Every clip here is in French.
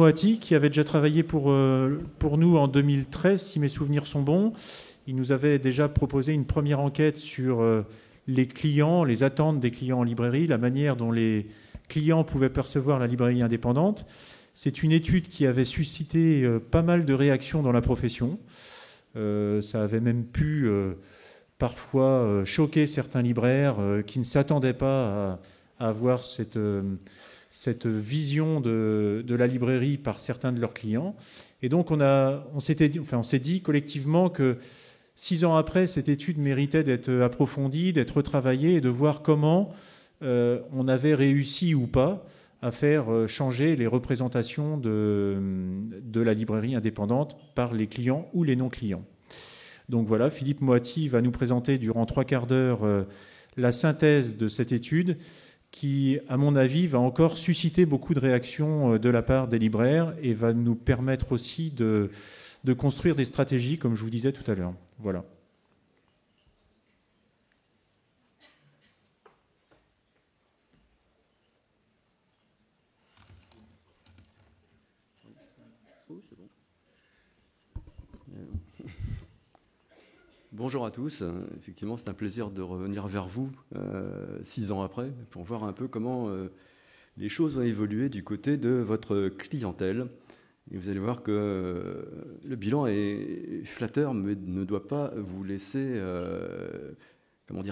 Moati, qui avait déjà travaillé pour nous en 2013, si mes souvenirs sont bons. Il nous avait déjà proposé une première enquête sur les clients, les attentes des clients en librairie, la manière dont les clients pouvaient percevoir la librairie indépendante. C'est une étude qui avait suscité pas mal de réactions dans la profession. Ça avait même pu parfois choquer certains libraires qui ne s'attendaient pas à avoir cette vision de la librairie par certains de leurs clients. Et donc on s'est dit collectivement que 6 ans après, cette étude méritait d'être approfondie, d'être retravaillée et de voir comment on avait réussi ou pas à faire changer les représentations de la librairie indépendante par les clients ou les non-clients. Donc voilà, Philippe Moati va nous présenter durant 3/4 d'heure la synthèse de cette étude qui, à mon avis, va encore susciter beaucoup de réactions de la part des libraires et va nous permettre aussi de construire des stratégies, comme je vous disais tout à l'heure. Voilà. Bonjour à tous. Effectivement, c'est un plaisir de revenir vers vous 6 ans après pour voir un peu comment les choses ont évolué du côté de votre clientèle. Et vous allez voir que le bilan est flatteur, mais ne doit pas vous laisser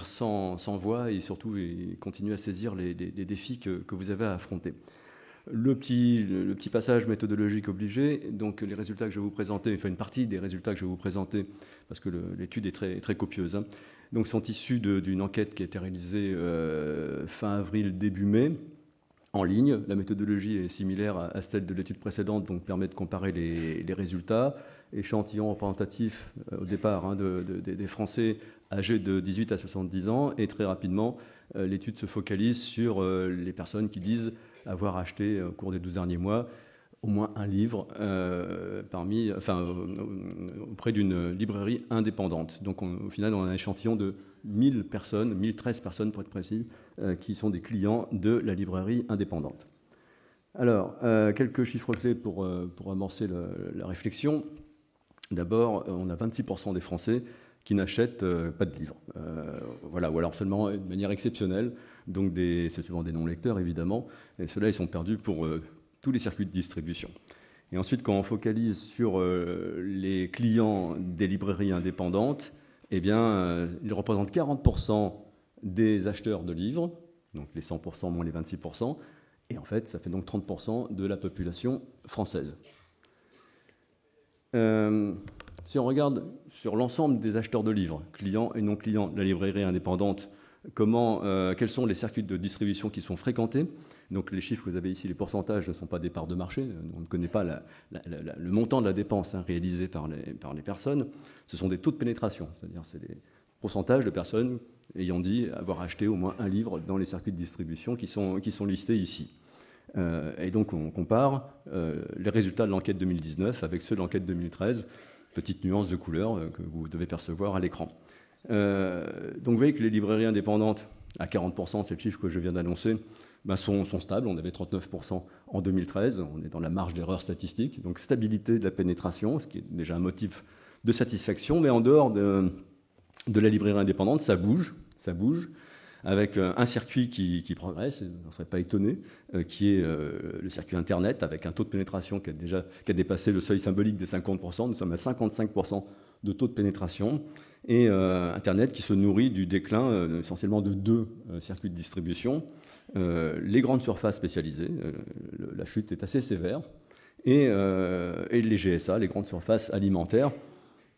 sans voix et surtout continuer à saisir les défis que vous avez à affronter. Le petit passage méthodologique obligé, donc les résultats que je vais vous présenter, enfin une partie des résultats que je vais vous présenter, parce que l'étude est très, très copieuse, hein, donc sont issus d'une enquête qui a été réalisée fin avril, début mai, en ligne. La méthodologie est similaire à celle de l'étude précédente, donc permet de comparer les résultats. Échantillon représentatif au départ des Français âgés de 18 à 70 ans, et très rapidement, l'étude se focalise sur les personnes qui disent avoir acheté au cours des 12 derniers mois au moins un livre auprès d'une librairie indépendante. Donc au final, on a un échantillon de 1013 personnes pour être précis, qui sont des clients de la librairie indépendante. Alors, quelques chiffres clés pour amorcer la réflexion. D'abord, on a 26% des Français qui n'achètent pas de livres. Voilà, ou alors seulement de manière exceptionnelle. Donc c'est souvent des non-lecteurs, évidemment. Et ceux-là, ils sont perdus pour tous les circuits de distribution. Et ensuite, quand on focalise sur les clients des librairies indépendantes, eh bien, ils représentent 40% des acheteurs de livres, donc les 100% moins les 26%. Et en fait, ça fait donc 30% de la population française. Si on regarde sur l'ensemble des acheteurs de livres, clients et non clients de la librairie indépendante, quels sont les circuits de distribution qui sont fréquentés. Donc les chiffres que vous avez ici, les pourcentages ne sont pas des parts de marché. On ne connaît pas le montant de la dépense réalisée par les personnes. Ce sont des taux de pénétration, c'est-à-dire c'est des pourcentages de personnes ayant dit avoir acheté au moins un livre dans les circuits de distribution qui sont listés ici. Et donc on compare les résultats de l'enquête 2019 avec ceux de l'enquête 2013. Petite nuance de couleur que vous devez percevoir à l'écran. Donc vous voyez que les librairies indépendantes, à 40%, c'est le chiffre que je viens d'annoncer, sont stables. On avait 39% en 2013, on est dans la marge d'erreur statistique, donc stabilité de la pénétration, ce qui est déjà un motif de satisfaction, mais en dehors de la librairie indépendante, ça bouge, avec un circuit qui progresse, on ne serait pas étonné, qui est le circuit Internet, avec un taux de pénétration qui a dépassé le seuil symbolique des 50%, nous sommes à 55% de taux de pénétration, et Internet qui se nourrit du déclin essentiellement de 2 circuits de distribution, les grandes surfaces spécialisées, la chute est assez sévère, et les GSA, les grandes surfaces alimentaires,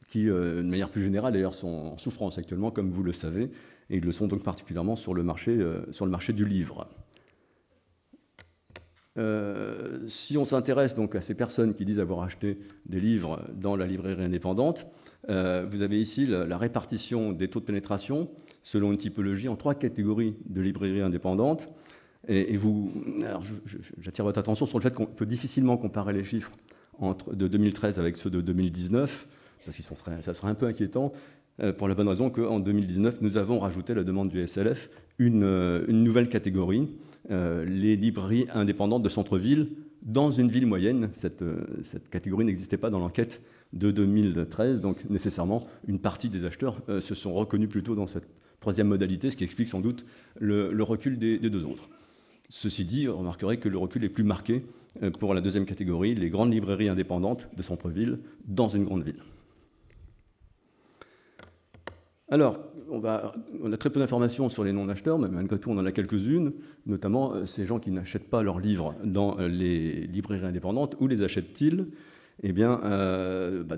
qui, de manière plus générale d'ailleurs, sont en souffrance actuellement, comme vous le savez, et ils le sont donc particulièrement sur le marché du livre. Si on s'intéresse donc à ces personnes qui disent avoir acheté des livres dans la librairie indépendante, vous avez ici la répartition des taux de pénétration selon une typologie en 3 catégories de librairies indépendantes. Alors j'attire votre attention sur le fait qu'on peut difficilement comparer les chiffres de 2013 avec ceux de 2019, parce que ça serait un peu inquiétant, pour la bonne raison qu'en 2019, nous avons rajouté à la demande du SLF une nouvelle catégorie, les librairies indépendantes de centre-ville dans une ville moyenne. Cette catégorie n'existait pas dans l'enquête de 2013, donc nécessairement une partie des acheteurs se sont reconnus plutôt dans cette troisième modalité, ce qui explique sans doute le recul des deux autres. Ceci dit, vous remarquerez que le recul est plus marqué pour la deuxième catégorie, les grandes librairies indépendantes de centre-ville dans une grande ville. Alors, on a très peu d'informations sur les non-acheteurs, mais malgré tout, on en a quelques-unes, notamment ces gens qui n'achètent pas leurs livres dans les librairies indépendantes. Où les achètent-ils ? Eh bien,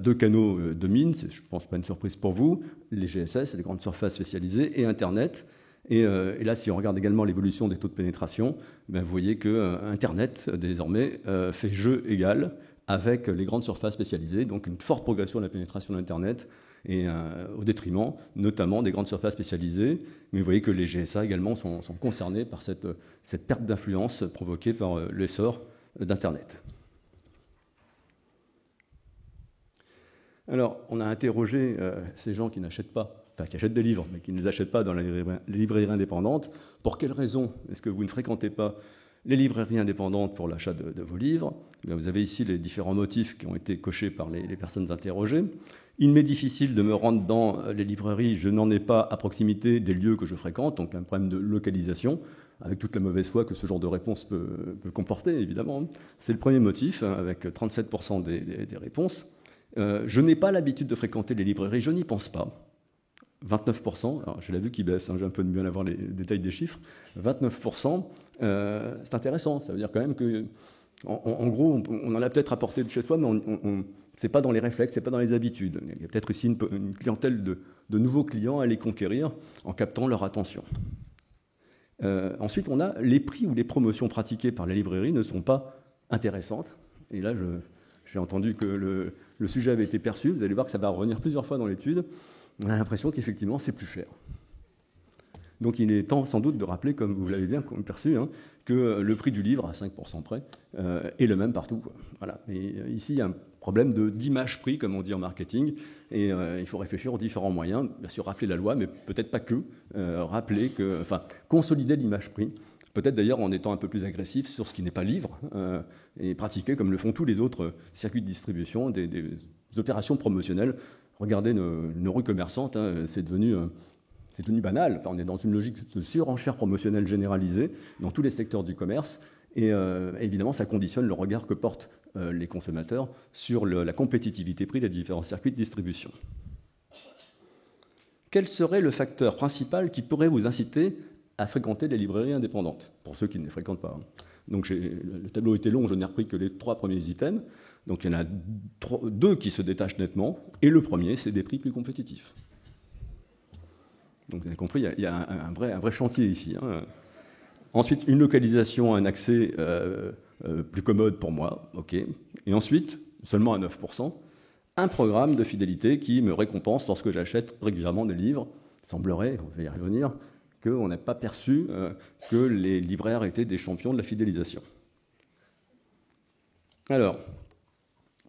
deux canaux dominent, je ne pense pas une surprise pour vous, les GSS, les grandes surfaces spécialisées, et Internet. Et là, si on regarde également l'évolution des taux de pénétration, vous voyez que Internet, désormais, fait jeu égal avec les grandes surfaces spécialisées, donc une forte progression de la pénétration d'Internet, et au détriment notamment des grandes surfaces spécialisées. Mais vous voyez que les GSA également sont concernés par cette perte d'influence provoquée par l'essor d'Internet. Alors, on a interrogé ces gens qui n'achètent pas, enfin qui achètent des livres, mais qui ne les achètent pas dans les librairies indépendantes. Pour quelles raisons est-ce que vous ne fréquentez pas les librairies indépendantes pour l'achat de vos livres? Vous avez ici les différents motifs qui ont été cochés par les personnes interrogées. Il m'est difficile de me rendre dans les librairies, je n'en ai pas à proximité des lieux que je fréquente, donc un problème de localisation, avec toute la mauvaise foi que ce genre de réponse peut comporter, évidemment. C'est le premier motif, avec 37% des réponses. Je n'ai pas l'habitude de fréquenter les librairies, je n'y pense pas. 29%, alors j'ai la vue qui baisse, j'ai un peu de mal à voir les détails des chiffres. 29%, c'est intéressant, ça veut dire quand même que, en gros, on en a peut-être apporté de chez soi, mais c'est pas dans les réflexes, c'est pas dans les habitudes. Il y a peut-être ici une clientèle de nouveaux clients à les conquérir en captant leur attention. Ensuite, on a les prix ou les promotions pratiquées par les librairies ne sont pas intéressantes. Et là, j'ai entendu que le sujet avait été perçu. Vous allez voir que ça va revenir plusieurs fois dans l'étude. On a l'impression qu'effectivement, c'est plus cher. Donc il est temps sans doute de rappeler, comme vous l'avez bien perçu, que le prix du livre, à 5% près, est le même partout. Voilà. Et ici, il y a un problème d'image-prix, comme on dit en marketing, et il faut réfléchir aux différents moyens. Bien sûr, rappeler la loi, mais peut-être pas que. Consolider l'image-prix. Peut-être d'ailleurs en étant un peu plus agressif sur ce qui n'est pas livre, et pratiquer, comme le font tous les autres circuits de distribution, des opérations promotionnelles. Regardez nos rues commerçantes, c'est devenu banal. Enfin, on est dans une logique de surenchère promotionnelle généralisée dans tous les secteurs du commerce. Et évidemment, ça conditionne le regard que portent les consommateurs sur la compétitivité prix des différents circuits de distribution. Quel serait le facteur principal qui pourrait vous inciter à fréquenter les librairies indépendantes, pour ceux qui ne les fréquentent pas? Donc le tableau était long, je n'ai repris que les 3 premiers items. Donc il y en a 2 qui se détachent nettement, et le premier, c'est des prix plus compétitifs. Donc vous avez compris, il y a un vrai chantier ici. Ensuite, une localisation, un accès plus commode pour moi, ok. Et ensuite, seulement à 9%, un programme de fidélité qui me récompense lorsque j'achète régulièrement des livres. Il semblerait, on va y revenir, qu'on n'a pas perçu que les libraires étaient des champions de la fidélisation. Alors,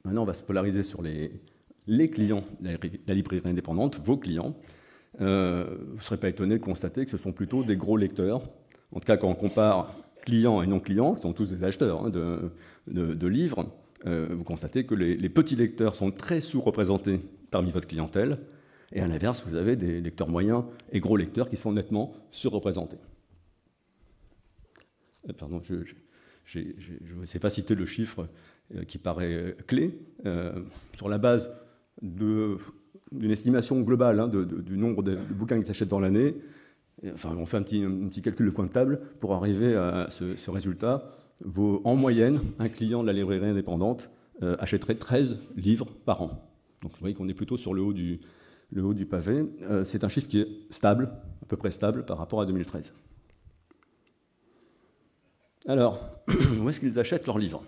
maintenant, on va se polariser sur les clients de la librairie indépendante, vos clients. Vous ne serez pas étonné de constater que ce sont plutôt des gros lecteurs. En tout cas, quand on compare clients et non-clients, qui sont tous des acheteurs de livres, vous constatez que les petits lecteurs sont très sous-représentés parmi votre clientèle. Et à l'inverse, vous avez des lecteurs moyens et gros lecteurs qui sont nettement surreprésentés. Pardon, je ne sais pas citer le chiffre qui paraît clé. Sur la base d'une estimation globale du nombre de bouquins qui s'achètent dans l'année, enfin, on fait un petit calcul de coin de table pour arriver à ce résultat. En moyenne, un client de la librairie indépendante achèterait 13 livres par an. Donc vous voyez qu'on est plutôt sur le haut du pavé. C'est un chiffre qui est stable, à peu près stable par rapport à 2013. Alors, où est-ce qu'ils achètent leurs livres?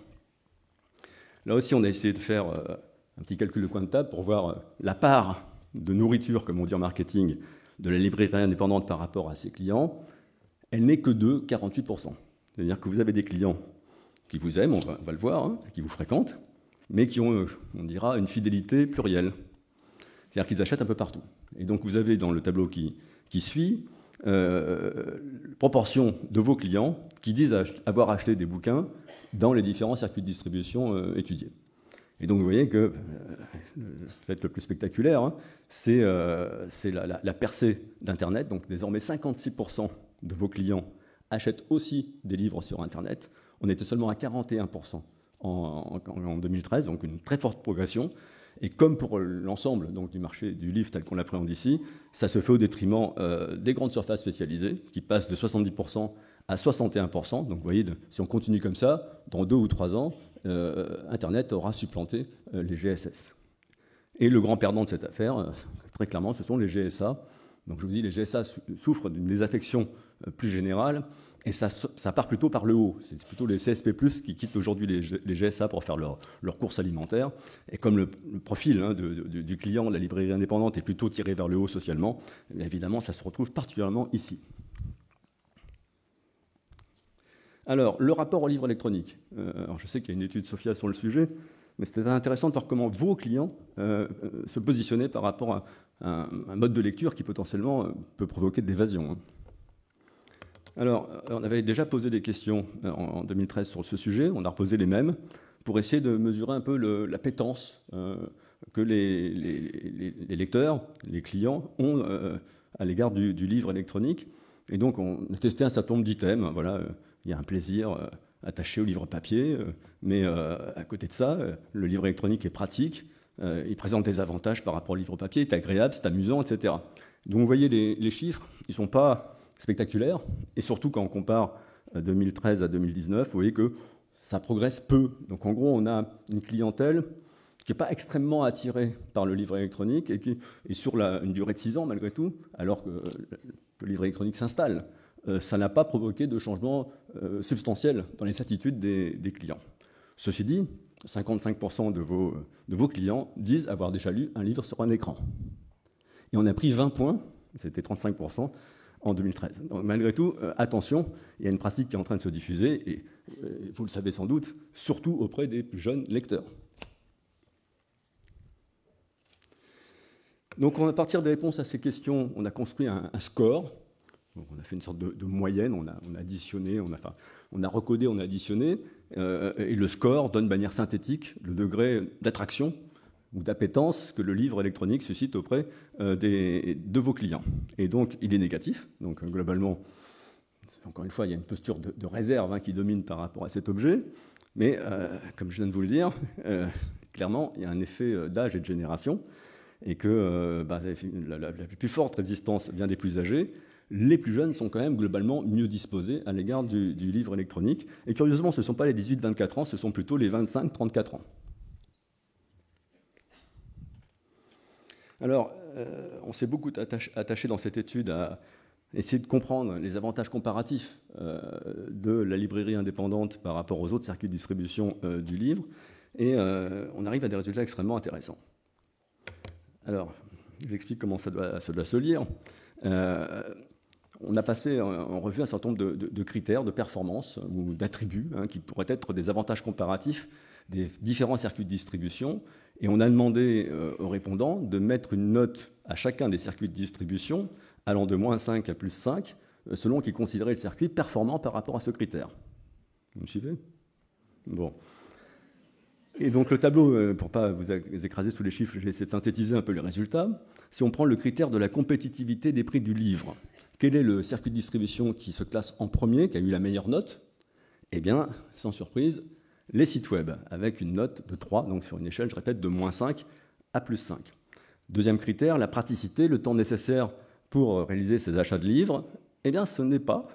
Là aussi, on a essayé de faire un petit calcul de coin de table pour voir la part de nourriture, comme on dit en marketing, de la librairie indépendante par rapport à ses clients. Elle n'est que de 48%. C'est-à-dire que vous avez des clients qui vous aiment, on va le voir, qui vous fréquentent, mais qui ont, on dira, une fidélité plurielle. C'est-à-dire qu'ils achètent un peu partout. Et donc vous avez dans le tableau qui suit proportion de vos clients qui disent avoir acheté des bouquins dans les différents circuits de distribution étudiés. Et donc vous voyez que, peut-être le plus spectaculaire, hein, c'est la percée d'Internet. Donc désormais 56% de vos clients achètent aussi des livres sur Internet. On était seulement à 41% en 2013, donc une très forte progression. Et comme pour l'ensemble du marché du livre tel qu'on l'appréhende ici, ça se fait au détriment des grandes surfaces spécialisées, qui passent de 70% à 61%. Donc vous voyez, si on continue comme ça, dans 2 ou 3 ans, Internet aura supplanté les GSS. Et le grand perdant de cette affaire, très clairement, ce sont les GSA. Donc je vous dis, les GSA souffrent d'une désaffection plus générale, et ça part plutôt par le haut. C'est plutôt les CSP+, qui quittent aujourd'hui les GSA pour faire leur course alimentaire. Et comme le profil du client de la librairie indépendante est plutôt tiré vers le haut socialement, évidemment, ça se retrouve particulièrement ici. Alors, le rapport au livre électronique. Alors, je sais qu'il y a une étude SOPHIA sur le sujet, mais c'était intéressant de voir comment vos clients se positionnaient par rapport à un mode de lecture qui potentiellement peut provoquer de l'évasion, hein. Alors, on avait déjà posé des questions en 2013 sur ce sujet, on a reposé les mêmes, pour essayer de mesurer un peu l'appétence que les lecteurs, les clients ont à l'égard du livre électronique. Et donc, on a testé un certain nombre d'items. Voilà, il y a un plaisir attaché au livre papier, mais à côté de ça, le livre électronique est pratique, il présente des avantages par rapport au livre papier, c'est agréable, c'est amusant, etc. Donc, vous voyez, les chiffres, ils ne sont pas spectaculaire, et surtout quand on compare 2013 à 2019, vous voyez que ça progresse peu. Donc en gros, on a une clientèle qui n'est pas extrêmement attirée par le livre électronique et qui est sur une durée de 6 ans malgré tout, alors que le livre électronique s'installe. Ça n'a pas provoqué de changement substantiel dans les attitudes des clients. Ceci dit, 55% de vos clients disent avoir déjà lu un livre sur un écran. Et on a pris 20 points, c'était 35%, en 2013. Donc, malgré tout, attention, il y a une pratique qui est en train de se diffuser, et vous le savez sans doute, surtout auprès des plus jeunes lecteurs. Donc, à partir des réponses à ces questions, on a construit un score. Donc, on a fait une sorte de moyenne, on a additionné, on a recodé, on a additionné, et le score donne de manière synthétique le degré d'attraction ou d'appétence que le livre électronique suscite auprès de vos clients. Et donc, il est négatif. Donc, globalement, encore une fois, il y a une posture de réserve qui domine par rapport à cet objet. Mais, comme je viens de vous le dire, clairement, il y a un effet d'âge et de génération, et que la plus forte résistance vient des plus âgés. Les plus jeunes sont quand même globalement mieux disposés à l'égard du livre électronique. Et curieusement, ce ne sont pas les 18-24 ans, ce sont plutôt les 25-34 ans. Alors, on s'est beaucoup attaché dans cette étude à essayer de comprendre les avantages comparatifs de la librairie indépendante par rapport aux autres circuits de distribution du livre, et on arrive à des résultats extrêmement intéressants. Alors, j'explique comment ça doit se lire. On a passé en revue un certain nombre de critères de performance ou d'attributs qui pourraient être des avantages comparatifs des différents circuits de distribution, et on a demandé aux répondants de mettre une note à chacun des circuits de distribution allant de -5 à +5, selon qu'ils considéraient le circuit performant par rapport à ce critère. Vous me suivez ? Bon. Et donc le tableau, pour ne pas vous écraser sous les chiffres, je vais essayer de synthétiser un peu les résultats. Si on prend le critère de la compétitivité des prix du livre, quel est le circuit de distribution qui se classe en premier, qui a eu la meilleure note ? Eh bien, sans surprise, les sites web, avec une note de 3, donc sur une échelle, je répète, de -5 à +5. Deuxième critère, la praticité, le temps nécessaire pour réaliser ces achats de livres. Eh bien, ce n'est pas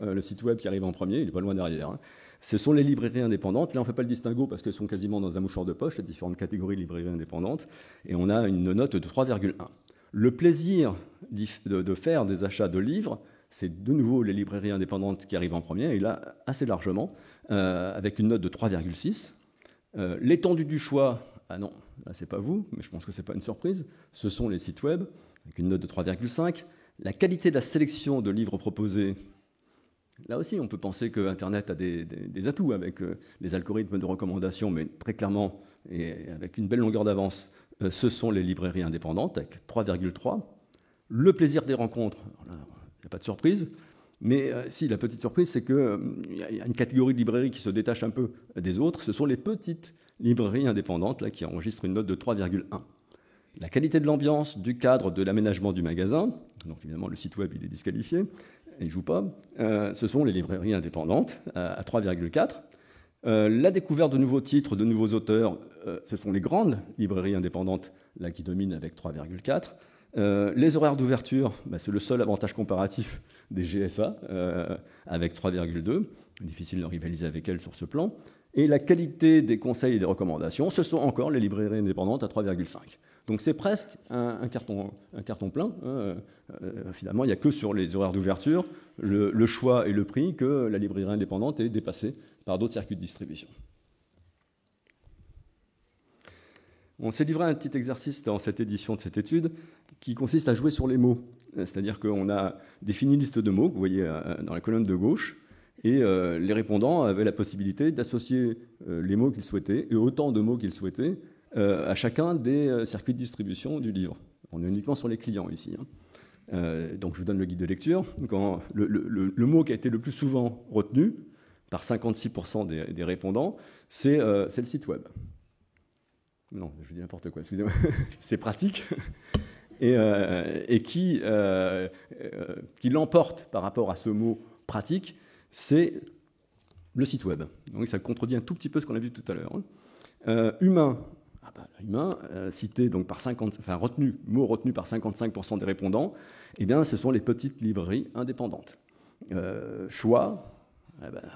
le site web qui arrive en premier, il n'est pas loin derrière. Ce sont les librairies indépendantes. Là, on ne fait pas le distinguo parce qu'elles sont quasiment dans un mouchoir de poche, les différentes catégories de librairies indépendantes, et on a une note de 3,1. Le plaisir de faire des achats de livres, c'est de nouveau les librairies indépendantes qui arrivent en premier, et là, assez largement, avec une note de 3,6. L'étendue du choix, ah non, là, c'est pas vous, mais je pense que ce n'est pas une surprise, ce sont les sites web, avec une note de 3,5. La qualité de la sélection de livres proposés, là aussi, on peut penser que Internet a des atouts avec les algorithmes de recommandation, mais très clairement, et avec une belle longueur d'avance, ce sont les librairies indépendantes, avec 3,3. Le plaisir des rencontres, n'y a pas de surprise. Mais si, la petite surprise, c'est qu'il y a une catégorie de librairies qui se détache un peu des autres. Ce sont les petites librairies indépendantes là, qui enregistrent une note de 3,1. La qualité de l'ambiance, du cadre, de l'aménagement du magasin, donc évidemment le site web il est disqualifié, il ne joue pas, ce sont les librairies indépendantes à 3,4. La découverte de nouveaux titres, de nouveaux auteurs, ce sont les grandes librairies indépendantes là, qui dominent avec 3,4. Les horaires d'ouverture, c'est le seul avantage comparatif des GSA avec 3,2. Difficile de rivaliser avec elles sur ce plan. Et la qualité des conseils et des recommandations, ce sont encore les librairies indépendantes à 3,5. Donc c'est presque un carton plein. Finalement, il n'y a que sur les horaires d'ouverture, le choix et le prix que la librairie indépendante est dépassée par d'autres circuits de distribution. On s'est livré à un petit exercice dans cette édition de cette étude qui consiste à jouer sur les mots. C'est-à-dire qu'on a défini une liste de mots que vous voyez dans la colonne de gauche et les répondants avaient la possibilité d'associer les mots qu'ils souhaitaient et autant de mots qu'ils souhaitaient à chacun des circuits de distribution du livre. On est uniquement sur les clients ici. Donc je vous donne le guide de lecture. Quand le mot qui a été le plus souvent retenu par 56% des répondants, c'est le site web. Non, je vous dis n'importe quoi, excusez-moi. C'est pratique. Et qui l'emporte par rapport à ce mot pratique, c'est le site web. Donc ça contredit un tout petit peu ce qu'on a vu tout à l'heure. Humain, cité donc par mot retenu par 55% des répondants, eh bien, ce sont les petites librairies indépendantes. Choix.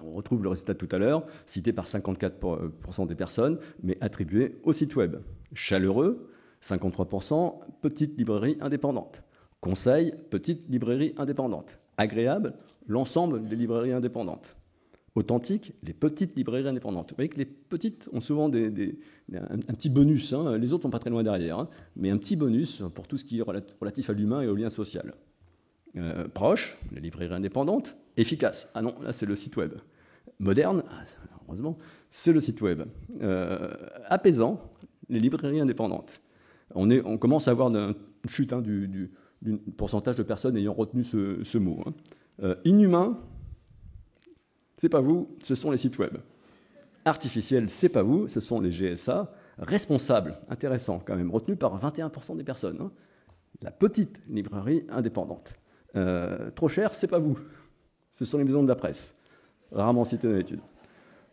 On retrouve le résultat de tout à l'heure, cité par 54% des personnes, mais attribué au site web. Chaleureux, 53%, petite librairie indépendante. Conseil, petite librairie indépendante. Agréable, l'ensemble des librairies indépendantes. Authentique, les petites librairies indépendantes. Vous voyez que les petites ont souvent un petit bonus, hein. Les autres sont pas très loin derrière, hein, mais un petit bonus pour tout ce qui est relatif à l'humain et au lien social. Proche, la librairie indépendante. Efficace, ah non, là c'est le site web. Moderne, heureusement, c'est le site web. Apaisant, les librairies indépendantes. On commence à avoir une chute du pourcentage de personnes ayant retenu ce mot. Inhumain, c'est pas vous, ce sont les sites web. Artificiel, c'est pas vous, ce sont les GSA. Responsable, intéressant quand même, retenu par 21% des personnes. Hein. La petite librairie indépendante. Trop cher, c'est pas vous. Ce sont les maisons de la presse, rarement citées dans l'étude.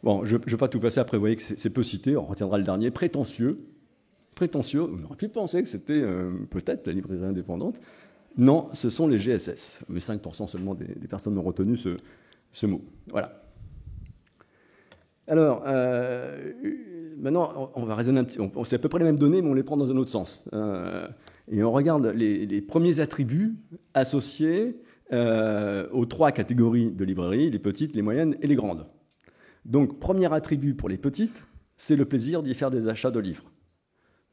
Bon, je ne vais pas tout passer, après vous voyez que c'est peu cité, on retiendra le dernier. Prétentieux, on aurait pu penser que c'était peut-être la librairie indépendante. Non, ce sont les GSS, mais 5% seulement des personnes ont retenu ce mot. Voilà. Alors, maintenant, on va raisonner un petit peu. C'est à peu près les mêmes données, mais on les prend dans un autre sens. Et on regarde les premiers attributs associés aux trois catégories de librairies, les petites, les moyennes et les grandes. Donc, premier attribut pour les petites, c'est le plaisir d'y faire des achats de livres.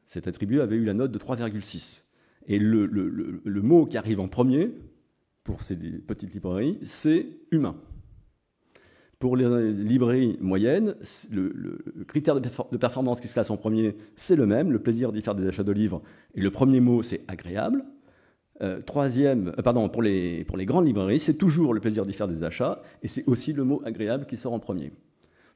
Cet attribut avait eu la note de 3,6. Et le mot qui arrive en premier, pour ces petites librairies, c'est humain. Pour les librairies moyennes, le critère de performance qui se classe en premier, c'est le même, le plaisir d'y faire des achats de livres. Et le premier mot, c'est agréable. Pour les grandes librairies, c'est toujours le plaisir d'y faire des achats, et c'est aussi le mot agréable qui sort en premier.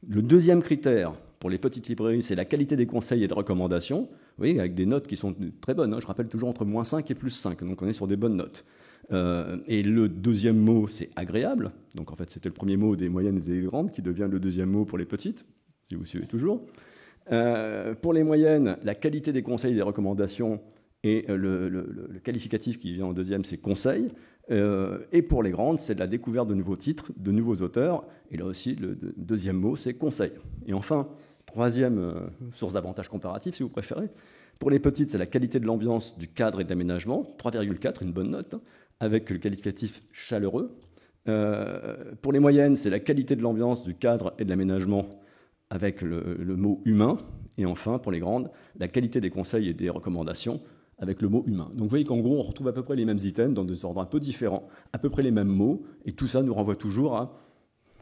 Le deuxième critère pour les petites librairies, c'est la qualité des conseils et des recommandations. Vous voyez, avec des notes qui sont très bonnes. Hein, je rappelle toujours entre -5 et +5, donc on est sur des bonnes notes. Et le deuxième mot, c'est agréable. Donc en fait, c'était le premier mot des moyennes et des grandes qui devient le deuxième mot pour les petites, si vous suivez toujours. Pour les moyennes, la qualité des conseils et des recommandations et le qualificatif qui vient en deuxième, c'est conseil. Et pour les grandes, c'est de la découverte de nouveaux titres, de nouveaux auteurs. Et là aussi, le deuxième mot, c'est conseil. Et enfin, troisième source d'avantage comparatif, si vous préférez. Pour les petites, c'est la qualité de l'ambiance, du cadre et de l'aménagement. 3,4, une bonne note, hein, avec le qualificatif chaleureux. Pour les moyennes, c'est la qualité de l'ambiance, du cadre et de l'aménagement, avec le mot humain. Et enfin, pour les grandes, la qualité des conseils et des recommandations, avec le mot humain. Donc vous voyez qu'en gros, on retrouve à peu près les mêmes items dans des ordres un peu différents, à peu près les mêmes mots, et tout ça nous renvoie toujours à,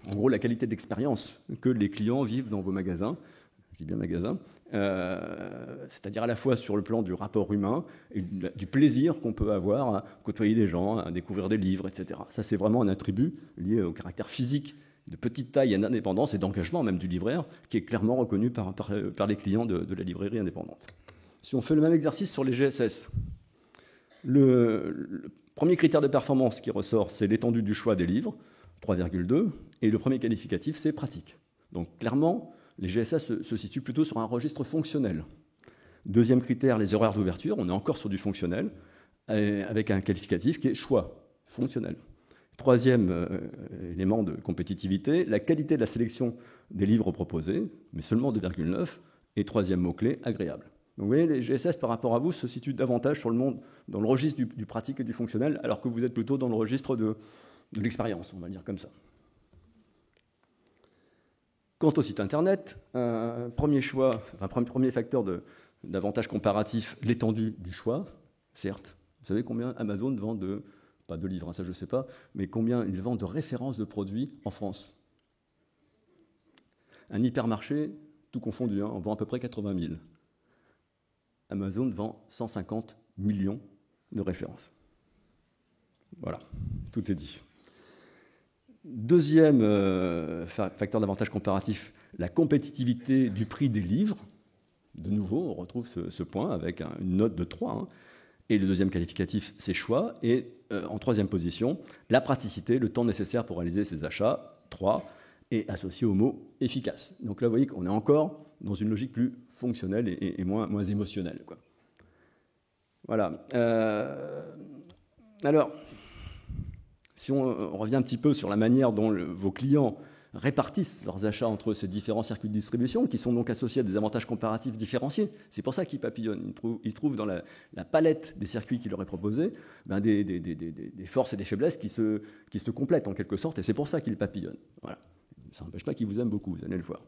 en gros, la qualité d'expérience que les clients vivent dans vos magasins. je dis bien magasin, c'est-à-dire à la fois sur le plan du rapport humain et du plaisir qu'on peut avoir à côtoyer des gens, à découvrir des livres, etc. Ça, c'est vraiment un attribut lié au caractère physique de petite taille et d'indépendance et d'engagement même du libraire, qui est clairement reconnu par les clients de la librairie indépendante. Si on fait le même exercice sur les GSS, le premier critère de performance qui ressort, c'est l'étendue du choix des livres, 3,2, et le premier qualificatif, c'est pratique. Donc clairement, les GSS se situent plutôt sur un registre fonctionnel. Deuxième critère, les horaires d'ouverture, on est encore sur du fonctionnel, avec un qualificatif qui est choix, fonctionnel. Troisième élément de compétitivité, la qualité de la sélection des livres proposés, mais seulement 2,9, et troisième mot-clé, agréable. Donc vous voyez, les GSS par rapport à vous se situent davantage dans le registre du pratique et du fonctionnel, alors que vous êtes plutôt dans le registre de l'expérience, on va le dire comme ça. Quant au site internet, premier facteur d'avantage comparatif, l'étendue du choix, certes. Vous savez combien Amazon vend pas de livres, hein, ça je ne sais pas, mais combien il vend de références de produits en France? Un hypermarché, tout confondu, hein, on vend à peu près 80 000. Amazon vend 150 millions de références. Voilà, tout est dit. Deuxième facteur d'avantage comparatif, la compétitivité du prix des livres. De nouveau, on retrouve ce point avec une note de 3. Hein. Et le deuxième qualificatif, c'est choix. Et en troisième position, la praticité, le temps nécessaire pour réaliser ses achats, 3, et associé au mot efficace. Donc là, vous voyez qu'on est encore dans une logique plus fonctionnelle et moins émotionnelle, quoi. Voilà. Alors, si on revient un petit peu sur la manière dont vos clients répartissent leurs achats entre ces différents circuits de distribution, qui sont donc associés à des avantages comparatifs différenciés. C'est pour ça qu'ils papillonnent. Ils trouvent dans la palette des circuits qui leur est proposée des forces et des faiblesses qui se complètent en quelque sorte, et c'est pour ça qu'ils papillonnent. Voilà. Ça n'empêche pas qu'ils vous aiment beaucoup, vous allez le voir.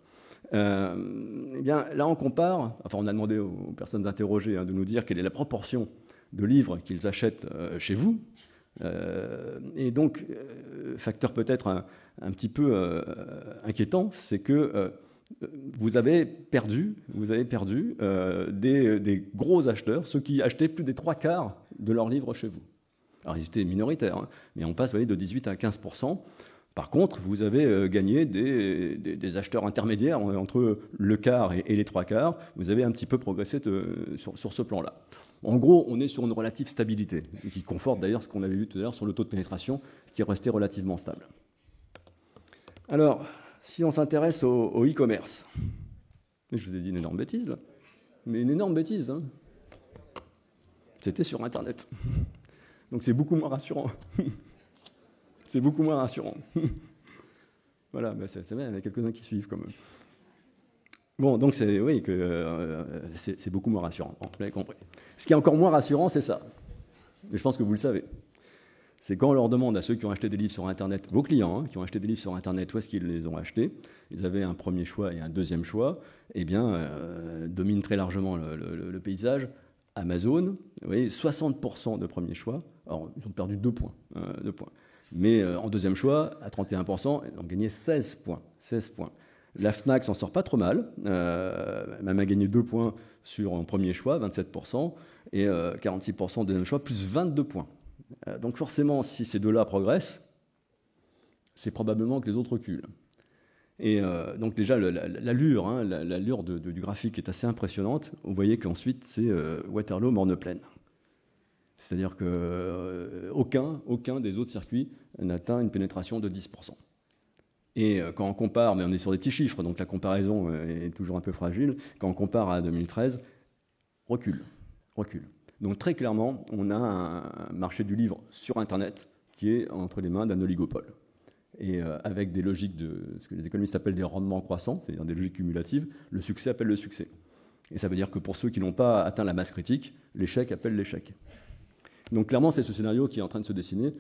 Eh bien, là, on compare, enfin, on a demandé aux personnes interrogées de nous dire quelle est la proportion de livres qu'ils achètent chez vous. Et donc, facteur peut-être un petit peu inquiétant, c'est que vous avez perdu des gros acheteurs, ceux qui achetaient plus des 3/4 de leurs livres chez vous. Alors, ils étaient minoritaires, hein, mais on passe, vous voyez, de 18 à 15%. Par contre, vous avez gagné des acheteurs intermédiaires entre le quart et les 3/4. Vous avez un petit peu progressé sur ce plan-là. En gros, on est sur une relative stabilité, qui conforte d'ailleurs ce qu'on avait vu tout à l'heure sur le taux de pénétration, qui est resté relativement stable. Alors, si on s'intéresse au e-commerce, je vous ai dit une énorme bêtise, là, mais une énorme bêtise, hein. C'était sur Internet. Donc c'est beaucoup moins rassurant. C'est beaucoup moins rassurant. Voilà, ben c'est vrai, il y en a quelques-uns qui suivent quand même. Bon, donc c'est beaucoup moins rassurant. Bon, vous l'avez compris. Ce qui est encore moins rassurant, c'est ça. Et je pense que vous le savez. C'est quand on leur demande à ceux qui ont acheté des livres sur Internet, vos clients, hein, qui ont acheté des livres sur Internet, où est-ce qu'ils les ont achetés, ils avaient un premier choix et un deuxième choix, eh bien, domine très largement le paysage. Amazon, vous voyez, 60% de premier choix. Alors, ils ont perdu 2 points. Mais en deuxième choix, à 31%, ils ont gagné 16 points. 16 points. La Fnac s'en sort pas trop mal, même a gagné 2 points sur un premier choix, 27%, et 46% de deuxième choix, plus 22 points. Donc forcément, si ces deux-là progressent, c'est probablement que les autres reculent. Et donc déjà, l'allure du graphique est assez impressionnante. Vous voyez qu'ensuite, c'est Waterloo, Morne-Plaine. C'est-à-dire qu'aucun des autres circuits n'atteint une pénétration de 10%. Et quand on compare, mais on est sur des petits chiffres, donc la comparaison est toujours un peu fragile, quand on compare à 2013, recule. Donc très clairement, on a un marché du livre sur Internet qui est entre les mains d'un oligopole. Et avec des logiques de ce que les économistes appellent des rendements croissants, c'est-à-dire des logiques cumulatives, le succès appelle le succès. Et ça veut dire que pour ceux qui n'ont pas atteint la masse critique, l'échec appelle l'échec. Donc clairement, c'est ce scénario qui est en train de se dessiner.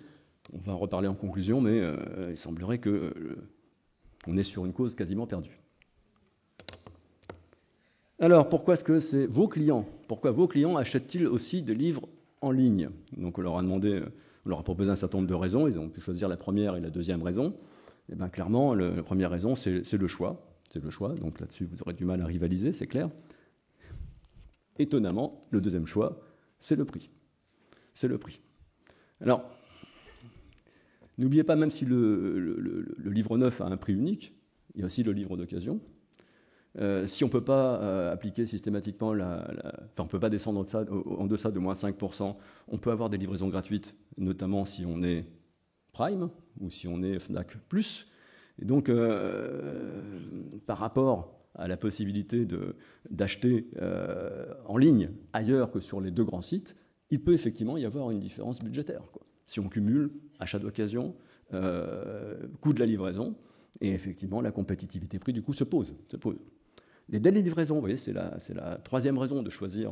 On va en reparler en conclusion, mais il semblerait qu'on est sur une cause quasiment perdue. Alors, pourquoi est-ce que c'est vos clients? Pourquoi vos clients achètent-ils aussi des livres en ligne? Donc on leur a proposé un certain nombre de raisons. Ils ont pu choisir la première et la deuxième raison. Et bien clairement, la première raison, c'est le choix. c'est le choix, donc là-dessus vous aurez du mal à rivaliser, c'est clair. Étonnamment, le deuxième choix, c'est le prix. C'est le prix. Alors, n'oubliez pas, même si le livre neuf a un prix unique, il y a aussi le livre d'occasion. Si on ne peut pas appliquer systématiquement on ne peut pas descendre en deçà de moins 5%, on peut avoir des livraisons gratuites, notamment si on est Prime ou si on est Fnac+. Et donc, par rapport à la possibilité d'acheter en ligne ailleurs que sur les deux grands sites, il peut effectivement y avoir une différence budgétaire, quoi. Si on cumule achat d'occasion, coût de la livraison, et effectivement la compétitivité prix du coup se pose. Les délais de livraison, vous voyez, c'est la troisième raison de choisir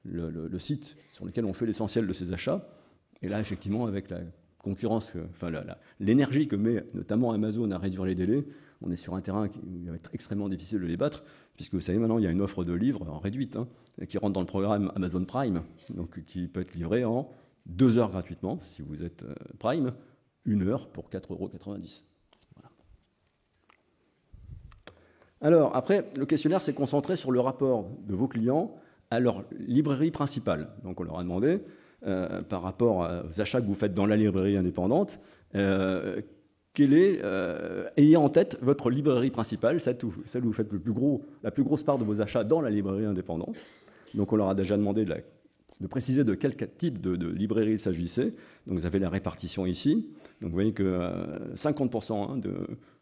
le site sur lequel on fait l'essentiel de ses achats. Et là, effectivement, avec la concurrence, l'énergie que met notamment Amazon à réduire les délais, on est sur un terrain où il va être extrêmement difficile de les battre, puisque vous savez, maintenant, il y a une offre de livres en réduite, qui rentre dans le programme Amazon Prime, donc qui peut être livrée en 2 heures gratuitement, si vous êtes Prime, 1 heure pour 4,90 €. Voilà. Alors, après, le questionnaire s'est concentré sur le rapport de vos clients à leur librairie principale. Donc, on leur a demandé, par rapport aux achats que vous faites dans la librairie indépendante, ayez en tête votre librairie principale, celle où vous faites la plus grosse part de vos achats dans la librairie indépendante. Donc on leur a déjà demandé de préciser de quel type de librairie il s'agissait. Donc vous avez la répartition ici. Donc vous voyez que 50%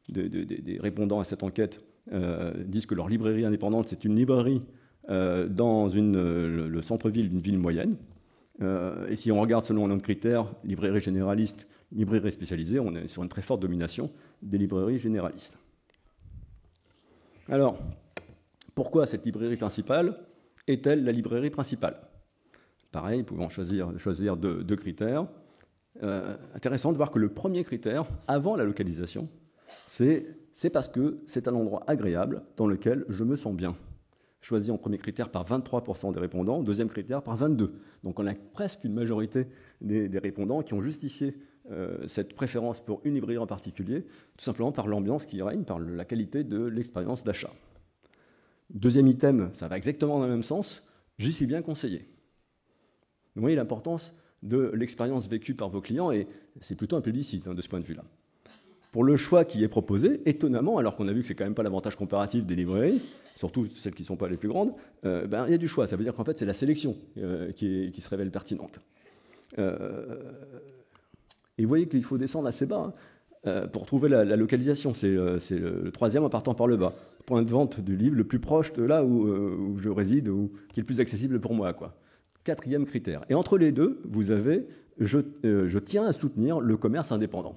des répondants à cette enquête disent que leur librairie indépendante, c'est une librairie dans le centre-ville d'une ville moyenne. Et si on regarde selon un autre critère, librairie généraliste, librairie spécialisée, on est sur une très forte domination des librairies généralistes. Alors, pourquoi cette librairie principale est-elle la librairie principale? Pareil, nous pouvons choisir deux critères. Intéressant de voir que le premier critère, avant la localisation, c'est parce que c'est un endroit agréable dans lequel je me sens bien. Choisi en premier critère par 23% des répondants, deuxième critère par 22%. Donc on a presque une majorité des répondants qui ont justifié cette préférence pour une librairie en particulier, tout simplement par l'ambiance qui règne, par la qualité de l'expérience d'achat. Deuxième item, ça va exactement dans le même sens, j'y suis bien conseillé. Vous voyez l'importance de l'expérience vécue par vos clients, et c'est plutôt un plébiscite de ce point de vue-là. Pour le choix qui est proposé, étonnamment, alors qu'on a vu que c'est quand même pas l'avantage comparatif des librairies, surtout celles qui ne sont pas les plus grandes, il y a du choix. Ça veut dire qu'en fait, c'est la sélection qui se révèle pertinente. Et vous voyez qu'il faut descendre assez bas pour trouver la localisation. C'est le troisième en partant par le bas. Point de vente du livre le plus proche de là où je réside, ou qui est le plus accessible pour moi, quoi. Quatrième critère. Et entre les deux, vous avez je tiens à soutenir le commerce indépendant.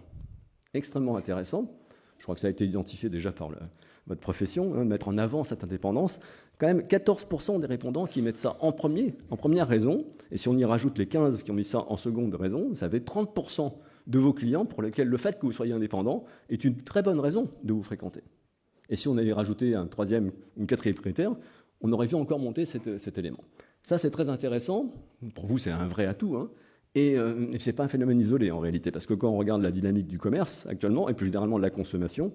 Extrêmement intéressant. Je crois que ça a été identifié déjà par votre profession, de mettre en avant cette indépendance. Quand même 14% des répondants qui mettent ça en première raison. Et si on y rajoute les 15 qui ont mis ça en seconde raison, vous avez 30% de vos clients pour lesquels le fait que vous soyez indépendant est une très bonne raison de vous fréquenter. Et si on avait rajouté un troisième ou un quatrième critère, on aurait vu encore monter cet élément. Ça, c'est très intéressant. Pour vous, c'est un vrai atout, Et ce n'est pas un phénomène isolé en réalité, parce que quand on regarde la dynamique du commerce actuellement, et plus généralement de la consommation,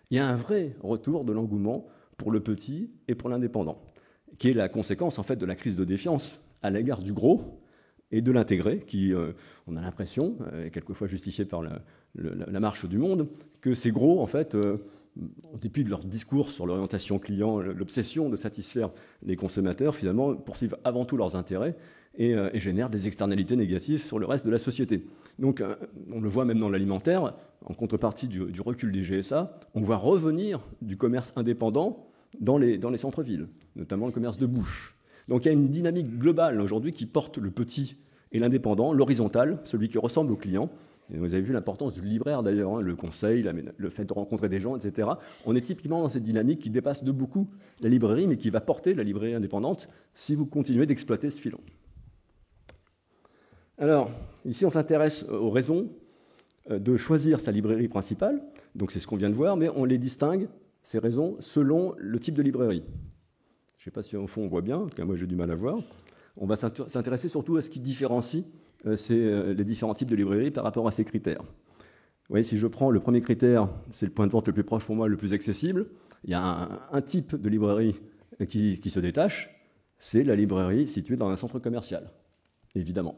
il y a un vrai retour de l'engouement pour le petit et pour l'indépendant, qui est la conséquence en fait de la crise de défiance à l'égard du gros et de l'intégré, qui, on a l'impression, est quelquefois justifié par la marche du monde, que ces gros, en fait, en dépit de leur discours sur l'orientation client, l'obsession de satisfaire les consommateurs, finalement, poursuivent avant tout leurs intérêts et génèrent des externalités négatives sur le reste de la société. Donc, on le voit même dans l'alimentaire, en contrepartie du recul des GSA, on voit revenir du commerce indépendant dans les centres-villes, notamment le commerce de bouche. Donc, il y a une dynamique globale aujourd'hui qui porte le petit et l'indépendant, l'horizontal, celui qui ressemble au client. Et vous avez vu l'importance du libraire d'ailleurs, le conseil, le fait de rencontrer des gens, etc. On est typiquement dans cette dynamique qui dépasse de beaucoup la librairie, mais qui va porter la librairie indépendante si vous continuez d'exploiter ce filon. Alors, ici, on s'intéresse aux raisons de choisir sa librairie principale. Donc, c'est ce qu'on vient de voir, mais on les distingue, ces raisons, selon le type de librairie. Je ne sais pas si, au fond, on voit bien. En tout cas, moi, j'ai du mal à voir. On va s'intéresser surtout à ce qui différencie les différents types de librairies par rapport à ces critères. Vous voyez, si je prends le premier critère, c'est le point de vente le plus proche pour moi, le plus accessible. Il y a un type de librairie qui se détache, c'est la librairie située dans un centre commercial, évidemment.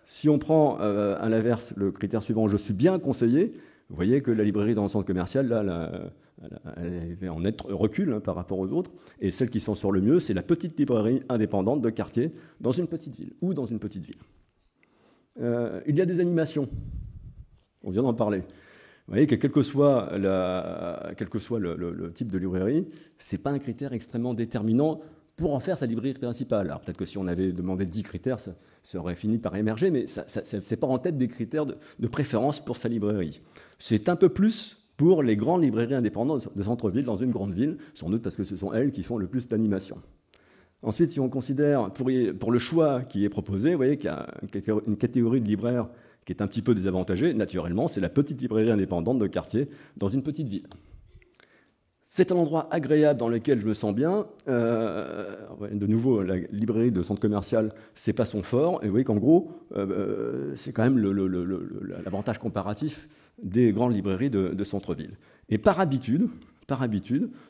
Si on prend à l'inverse le critère suivant, je suis bien conseillé, vous voyez que la librairie dans un centre commercial, là, elle est en net recul par rapport aux autres, et celles qui sont sur le mieux, c'est la petite librairie indépendante de quartier dans une petite ville, ou dans une petite ville. Il y a des animations, on vient d'en parler. Vous voyez que quel que soit le type de librairie, ce n'est pas un critère extrêmement déterminant pour en faire sa librairie principale. Alors peut-être que si on avait demandé 10 critères, ça aurait fini par émerger, mais ce n'est pas en tête des critères de préférence pour sa librairie. C'est un peu plus pour les grandes librairies indépendantes de centre-ville dans une grande ville, sans doute parce que ce sont elles qui font le plus d'animation. Ensuite, si on considère, pour le choix qui est proposé, vous voyez qu'il y a une catégorie de libraires qui est un petit peu désavantagée, naturellement, c'est la petite librairie indépendante de quartier dans une petite ville. C'est un endroit agréable dans lequel je me sens bien. De nouveau, la librairie de centre commercial, c'est pas son fort. Et vous voyez qu'en gros, c'est quand même l'avantage comparatif des grandes librairies de centre-ville. Et par habitude,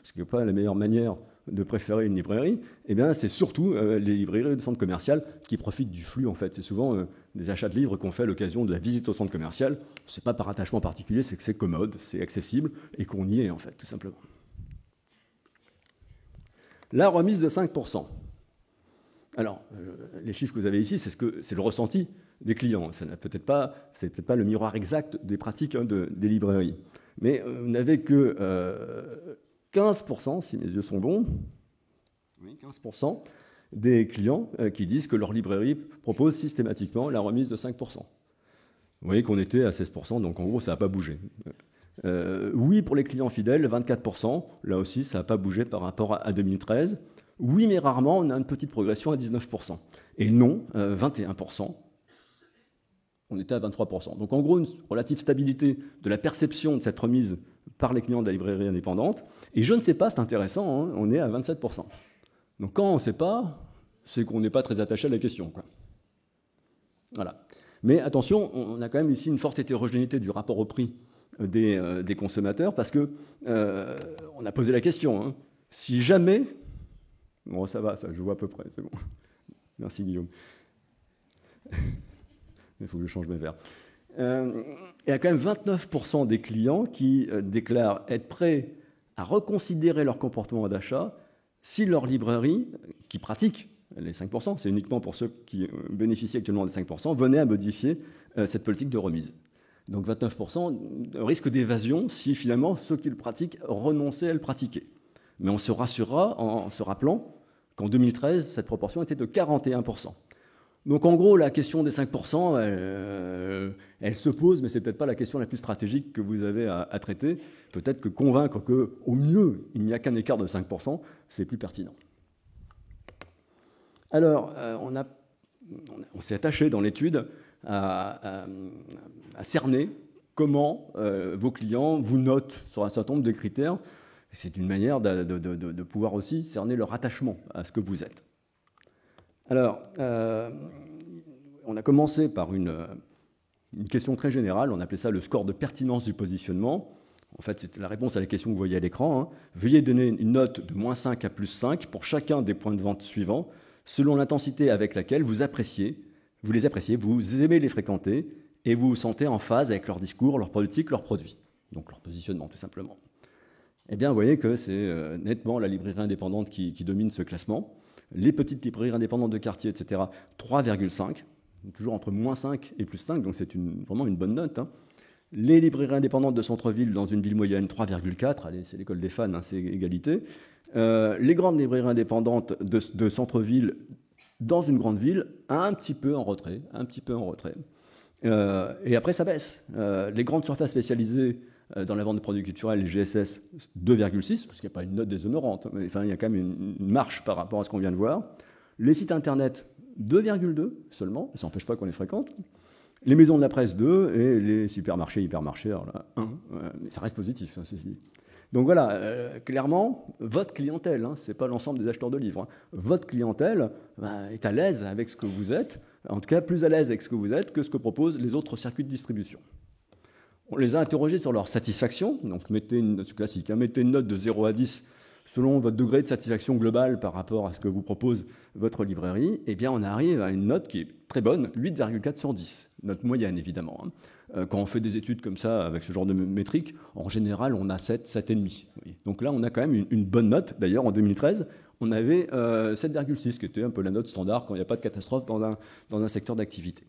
ce qui n'est pas la meilleure manière de préférer une librairie, eh bien, c'est surtout les librairies de centre commercial qui profitent du flux, en fait. C'est souvent des achats de livres qu'on fait à l'occasion de la visite au centre commercial. Ce n'est pas par attachement particulier, c'est que c'est commode, c'est accessible et qu'on y est, en fait, tout simplement. La remise de 5%. Alors, les chiffres que vous avez ici, c'est le ressenti des clients. Ce n'est peut-être pas le miroir exact des pratiques des librairies. Mais vous n'avez que 15%, si mes yeux sont bons, oui, 15% des clients qui disent que leur librairie propose systématiquement la remise de 5%. Vous voyez qu'on était à 16%, donc en gros, ça n'a pas bougé. Oui, pour les clients fidèles, 24%. Là aussi, ça n'a pas bougé par rapport à 2013. Oui, mais rarement, on a une petite progression à 19%. Et non, 21%. On était à 23%. Donc en gros, une relative stabilité de la perception de cette remise par les clients de la librairie indépendante. Et je ne sais pas, c'est intéressant, hein, on est à 27%. Donc quand on ne sait pas, c'est qu'on n'est pas très attaché à la question, quoi. Voilà. Mais attention, on a quand même ici une forte hétérogénéité du rapport au prix des consommateurs, parce que on a posé la question, hein, si jamais... Bon, ça va, ça, je vois à peu près, c'est bon. Merci Guillaume. Il faut que je change mes verres. Il y a quand même 29% des clients qui déclarent être prêts à reconsidérer leur comportement d'achat si leur librairie, qui pratique les 5%, c'est uniquement pour ceux qui bénéficient actuellement des 5%, venait à modifier cette politique de remise. Donc 29% risque d'évasion si finalement ceux qui le pratiquent renonçaient à le pratiquer. Mais on se rassurera en se rappelant qu'en 2013, cette proportion était de 41%. Donc en gros, la question des 5%, elle se pose, mais ce n'est peut-être pas la question la plus stratégique que vous avez à traiter. Peut-être que convaincre qu'au mieux, il n'y a qu'un écart de 5%, c'est plus pertinent. Alors, on s'est attaché dans l'étude à cerner comment vos clients vous notent sur un certain nombre de critères. C'est une manière de pouvoir aussi cerner leur attachement à ce que vous êtes. Alors, on a commencé par une question très générale, on appelait ça le score de pertinence du positionnement. En fait, c'est la réponse à la question que vous voyez à l'écran, hein. Veuillez donner une note de -5 à +5 pour chacun des points de vente suivants, selon l'intensité avec laquelle vous les appréciez, vous aimez les fréquenter et vous vous sentez en phase avec leur discours, leur politique, leurs produits. Donc leur positionnement, tout simplement. Eh bien, vous voyez que c'est nettement la librairie indépendante qui domine ce classement. Les petites librairies indépendantes de quartier, etc., 3,5, toujours entre -5 et +5, donc c'est vraiment une bonne note, hein. Les librairies indépendantes de centre-ville dans une ville moyenne, 3,4, allez, c'est l'école des fans, hein, c'est égalité. Les grandes librairies indépendantes de centre-ville dans une grande ville, un petit peu en retrait. Et après, ça baisse. Les grandes surfaces spécialisées dans la vente de produits culturels, les GSS, 2,6, parce qu'il n'y a pas une note déshonorante, mais enfin, il y a quand même une marche par rapport à ce qu'on vient de voir. Les sites internet, 2,2 seulement, ça n'empêche pas qu'on les fréquente. Les maisons de la presse, 2, et les supermarchés, hypermarchés, alors là, 1. Mais ça reste positif, hein, ceci. Donc voilà, clairement, votre clientèle, hein, ce n'est pas l'ensemble des acheteurs de livres, hein, votre clientèle est à l'aise avec ce que vous êtes, en tout cas plus à l'aise avec ce que vous êtes que ce que proposent les autres circuits de distribution. On les a interrogés sur leur satisfaction, donc mettez une note classique, hein, mettez une note de 0 à 10 selon votre degré de satisfaction globale par rapport à ce que vous propose votre librairie, eh bien, on arrive à une note qui est très bonne, 8,4 sur 10. Note moyenne, évidemment. Quand on fait des études comme ça, avec ce genre de métrique, en général, on a 7, 7,5. Donc là, on a quand même une bonne note. D'ailleurs, en 2013, on avait 7,6, qui était un peu la note standard quand il n'y a pas de catastrophe dans un secteur d'activité.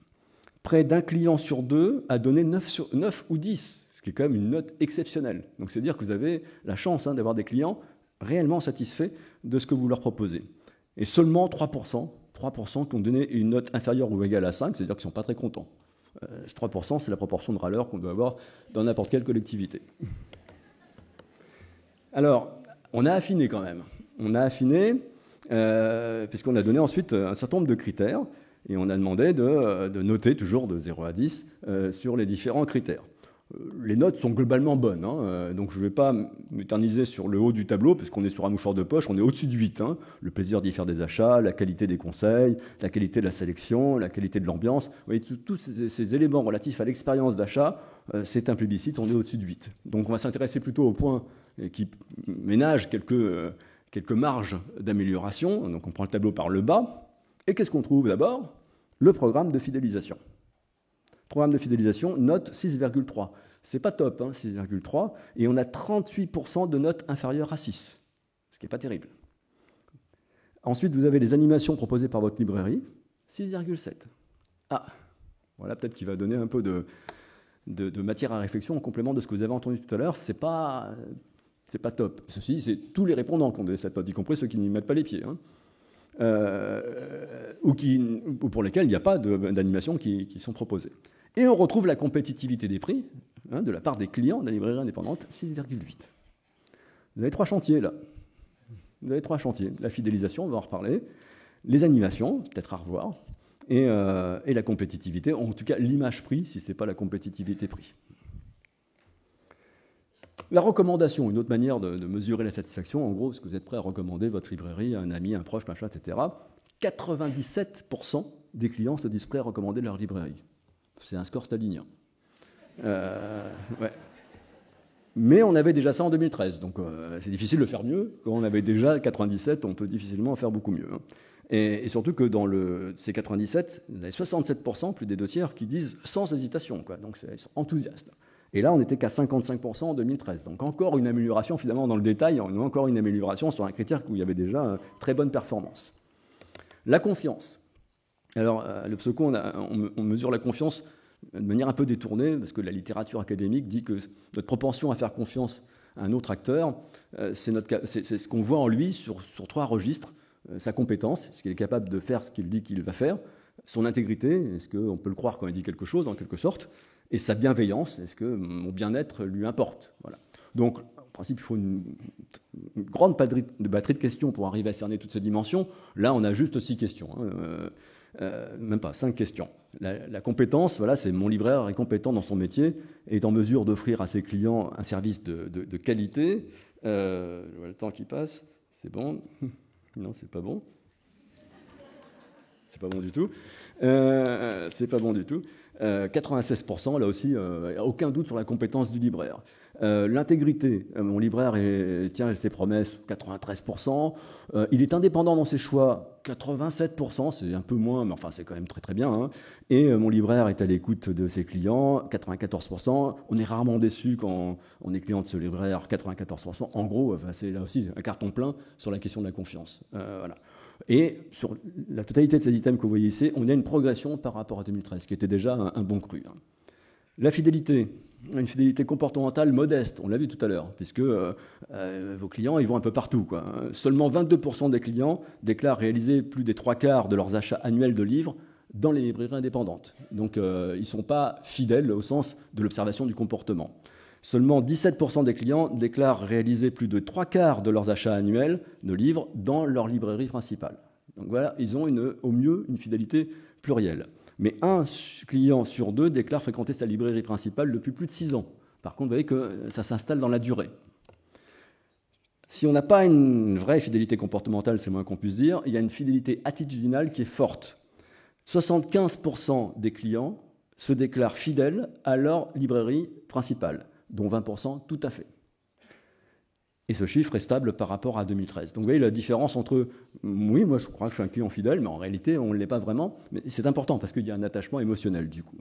Près d'un client sur deux a donné 9 ou 10, ce qui est quand même une note exceptionnelle. Donc c'est-à-dire que vous avez la chance d'avoir des clients réellement satisfaits de ce que vous leur proposez. Et seulement 3% qui ont donné une note inférieure ou égale à 5, c'est-à-dire qu'ils ne sont pas très contents. 3%, c'est la proportion de râleurs qu'on doit avoir dans n'importe quelle collectivité. Alors, on a affiné quand même. On a affiné, puisqu'on a donné ensuite un certain nombre de critères, et on a demandé de noter toujours de 0 à 10 sur les différents critères. Les notes sont globalement bonnes, donc je ne vais pas m'éterniser sur le haut du tableau, puisqu'on est sur un mouchoir de poche, on est au-dessus de 8. Le plaisir d'y faire des achats, la qualité des conseils, la qualité de la sélection, la qualité de l'ambiance. Vous voyez, tous ces éléments relatifs à l'expérience d'achat, c'est un plébiscite, on est au-dessus de 8. Donc on va s'intéresser plutôt aux points qui ménagent quelques marges d'amélioration. Donc on prend le tableau par le bas. Et qu'est-ce qu'on trouve d'abord? Le programme de fidélisation. Programme de fidélisation, note 6,3. C'est pas top, 6,3. Et on a 38% de notes inférieures à 6, ce qui n'est pas terrible. Ensuite, vous avez les animations proposées par votre librairie, 6,7. Ah, voilà peut-être qui va donner un peu de matière à réflexion en complément de ce que vous avez entendu tout à l'heure. C'est pas top. Ceci, c'est tous les répondants qui ont donné cette note, y compris ceux qui n'y mettent pas les pieds. Ou pour lesquels il n'y a pas d'animation qui sont proposées. Et on retrouve la compétitivité des prix de la part des clients de la librairie indépendante, 6,8. Vous avez 3 chantiers là. Vous avez 3 chantiers. La fidélisation, on va en reparler. Les animations, peut-être à revoir. Et la compétitivité, en tout cas l'image prix, si ce n'est pas la compétitivité prix. La recommandation, une autre manière de mesurer la satisfaction, en gros, est-ce que vous êtes prêt à recommander votre librairie à un ami, un proche, machin, etc. 97% des clients se disent prêts à recommander leur librairie. C'est un score stalinien. Ouais. Mais on avait déjà ça en 2013, donc c'est difficile de faire mieux. Quand on avait déjà 97, on peut difficilement en faire beaucoup mieux. Et surtout que dans ces 97, il y a 67%, plus des 2/3, qui disent sans hésitation, donc ils sont enthousiastes. Et là, on n'était qu'à 55% en 2013. Donc encore une amélioration, finalement, dans le détail, on a encore une amélioration sur un critère où il y avait déjà une très bonne performance. La confiance. Alors, le Psoco, on mesure la confiance de manière un peu détournée, parce que la littérature académique dit que notre propension à faire confiance à un autre acteur, c'est ce qu'on voit en lui sur 3 registres. Sa compétence, est-ce qu'il est capable de faire ce qu'il dit qu'il va faire, son intégrité, est-ce qu'on peut le croire quand il dit quelque chose, en quelque sorte, et sa bienveillance, est-ce que mon bien-être lui importe, voilà. Donc, en principe, il faut une grande batterie de questions pour arriver à cerner toutes ces dimensions. Là, on a juste 6 questions, même pas, 5 questions. La compétence, voilà, c'est mon libraire est compétent dans son métier et est en mesure d'offrir à ses clients un service de qualité. Le temps qui passe, c'est bon. Non, c'est pas bon. C'est pas bon du tout. C'est pas bon du tout. 96%, là aussi, aucun doute sur la compétence du libraire. L'intégrité, mon libraire tient ses promesses, 93%. Il est indépendant dans ses choix, 87%, c'est un peu moins, mais enfin c'est quand même très très bien. Et mon libraire est à l'écoute de ses clients, 94%. On est rarement déçu quand on est client de ce libraire, 94%. En gros, c'est là aussi un carton plein sur la question de la confiance. Voilà. Et sur la totalité de ces items que vous voyez ici, on a une progression par rapport à 2013, qui était déjà un bon cru. La fidélité, une fidélité comportementale modeste, on l'a vu tout à l'heure, puisque vos clients, ils vont un peu partout, Seulement 22% des clients déclarent réaliser plus des 3/4 de leurs achats annuels de livres dans les librairies indépendantes. Donc, ils ne sont pas fidèles au sens de l'observation du comportement. Seulement 17% des clients déclarent réaliser plus de 3/4 de leurs achats annuels de livres dans leur librairie principale. Donc voilà, ils ont au mieux une fidélité plurielle. Mais un client sur 2 déclare fréquenter sa librairie principale depuis plus de 6 ans. Par contre, vous voyez que ça s'installe dans la durée. Si on n'a pas une vraie fidélité comportementale, c'est le moins qu'on puisse dire, il y a une fidélité attitudinale qui est forte. 75% des clients se déclarent fidèles à leur librairie principale, dont 20% tout à fait. Et ce chiffre est stable par rapport à 2013. Donc vous voyez la différence entre, oui, moi je crois que je suis un client fidèle, mais en réalité on ne l'est pas vraiment. Mais c'est important parce qu'il y a un attachement émotionnel du coup.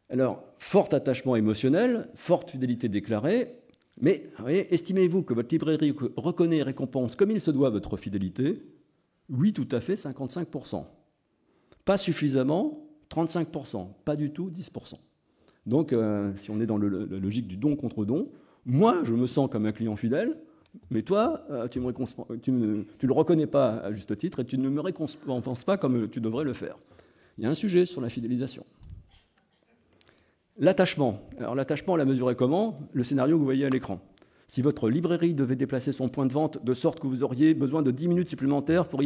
Alors, fort attachement émotionnel, forte fidélité déclarée, mais vous voyez, estimez-vous que votre librairie reconnaît et récompense comme il se doit votre fidélité? Oui, tout à fait, 55%. Pas suffisamment, 35%. Pas du tout, 10%. Donc, si on est dans la logique du don contre don, moi, je me sens comme un client fidèle, mais toi, tu ne le reconnais pas à juste titre et tu ne me récompenses pas comme tu devrais le faire. Il y a un sujet sur la fidélisation. L'attachement. Alors l'attachement, on l'a mesuré comment? Le scénario que vous voyez à l'écran. Si votre librairie devait déplacer son point de vente de sorte que vous auriez besoin de 10 minutes supplémentaires pour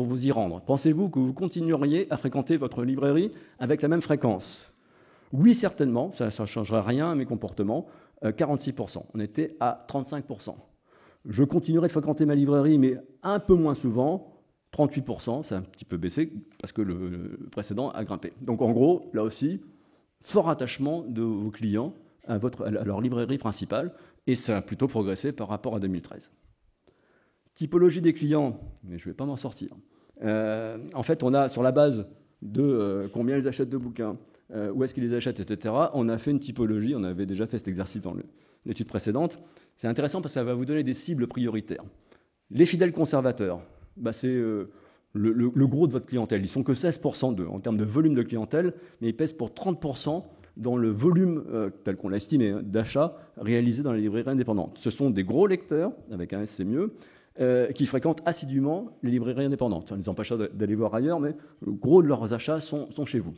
vous y rendre, pensez-vous que vous continueriez à fréquenter votre librairie avec la même fréquence? Oui, certainement, ça ne changerait rien à mes comportements. 46%. On était à 35%. Je continuerai de fréquenter ma librairie, mais un peu moins souvent. 38%, c'est un petit peu baissé parce que le précédent a grimpé. Donc en gros, là aussi, fort attachement de vos clients à leur librairie principale, et ça a plutôt progressé par rapport à 2013. Typologie des clients, mais je ne vais pas m'en sortir. En fait, on a, sur la base de combien ils achètent de bouquins, où est-ce qu'ils les achètent, etc., on a fait une typologie, on avait déjà fait cet exercice dans l'étude précédente. C'est intéressant parce que ça va vous donner des cibles prioritaires. Les fidèles conservateurs, c'est le gros de votre clientèle. Ils ne sont que 16% en termes de volume de clientèle, mais ils pèsent pour 30% dans le volume, tel qu'on l'a estimé, d'achat réalisé dans les librairies indépendantes. Ce sont des gros lecteurs, avec un S c'est mieux, qui fréquentent assidûment les librairies indépendantes. Ça ne les empêche pas d'aller voir ailleurs, mais le gros de leurs achats sont chez vous.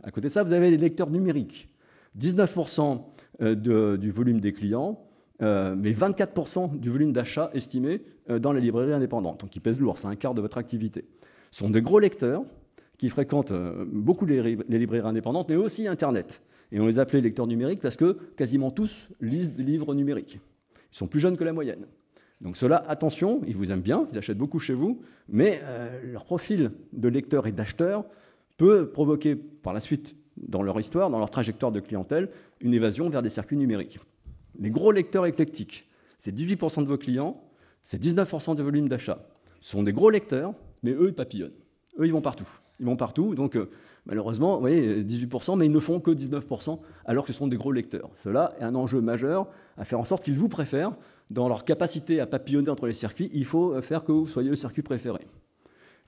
À côté de ça, vous avez les lecteurs numériques. 19% du volume des clients, mais 24% du volume d'achat estimé dans les librairies indépendantes. Donc, ils pèsent lourd, c'est un quart de votre activité. Ce sont des gros lecteurs qui fréquentent beaucoup les librairies indépendantes, mais aussi Internet. Et on les appelait lecteurs numériques parce que quasiment tous lisent des livres numériques. Ils sont plus jeunes que la moyenne. Donc ceux-là, attention, ils vous aiment bien, ils achètent beaucoup chez vous, mais leur profil de lecteur et d'acheteur peut provoquer par la suite, dans leur histoire, dans leur trajectoire de clientèle, une évasion vers des circuits numériques. Les gros lecteurs éclectiques, c'est 18% de vos clients, c'est 19% de volume d'achat. Ce sont des gros lecteurs, mais eux, ils papillonnent. Eux, ils vont partout. Ils vont partout, donc malheureusement, vous voyez, 18%, mais ils ne font que 19%, alors que ce sont des gros lecteurs. Cela est un enjeu majeur à faire en sorte qu'ils vous préfèrent. Dans leur capacité à papillonner entre les circuits, il faut faire que vous soyez le circuit préféré.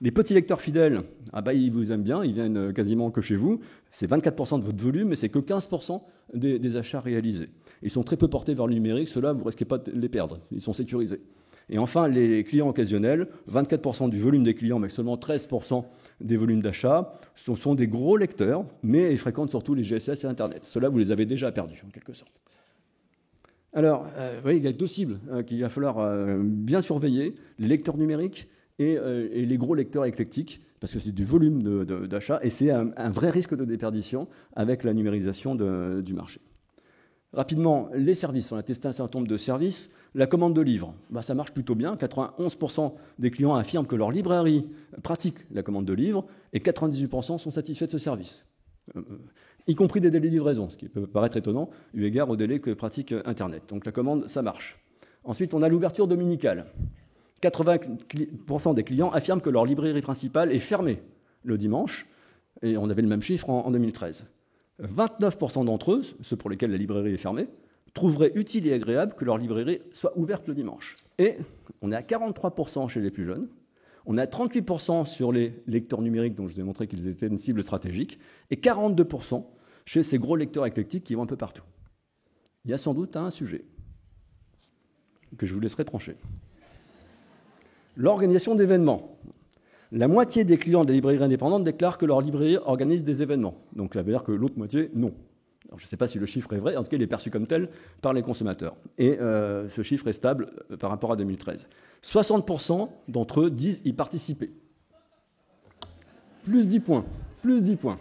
Les petits lecteurs fidèles, ils vous aiment bien, ils viennent quasiment que chez vous. C'est 24% de votre volume, mais c'est que 15% des achats réalisés. Ils sont très peu portés vers le numérique, ceux-là, vous ne risquez pas de les perdre, ils sont sécurisés. Et enfin, les clients occasionnels, 24% du volume des clients, mais seulement 13% des volumes d'achat, ce sont des gros lecteurs, mais ils fréquentent surtout les GSS et Internet. Ceux-là, vous les avez déjà perdus, en quelque sorte. Alors, vous voyez, il y a deux cibles qu'il va falloir bien surveiller, les lecteurs numériques et les gros lecteurs éclectiques, parce que c'est du volume d'achat, et c'est un vrai risque de déperdition avec la numérisation du marché. Rapidement, les services. On a testé un certain nombre de services. La commande de livres, ça marche plutôt bien. 91% des clients affirment que leur librairie pratique la commande de livres et 98% sont satisfaits de ce service, y compris des délais de livraison, ce qui peut paraître étonnant eu égard aux délais que pratique Internet. Donc la commande, ça marche. Ensuite, on a l'ouverture dominicale. 80% des clients affirment que leur librairie principale est fermée le dimanche, et on avait le même chiffre en 2013. 29% d'entre eux, ceux pour lesquels la librairie est fermée, trouveraient utile et agréable que leur librairie soit ouverte le dimanche. Et on est à 43% chez les plus jeunes, on est à 38% sur les lecteurs numériques dont je vous ai montré qu'ils étaient une cible stratégique, et 42% chez ces gros lecteurs éclectiques qui vont un peu partout. Il y a sans doute un sujet que je vous laisserai trancher. L'organisation d'événements. La moitié des clients des librairies indépendantes déclarent que leur librairie organise des événements. Donc ça veut dire que l'autre moitié, non. Alors, je ne sais pas si le chiffre est vrai, en tout cas il est perçu comme tel par les consommateurs. Et ce chiffre est stable par rapport à 2013. 60% d'entre eux disent y participer. Plus 10 points. Plus 10 points.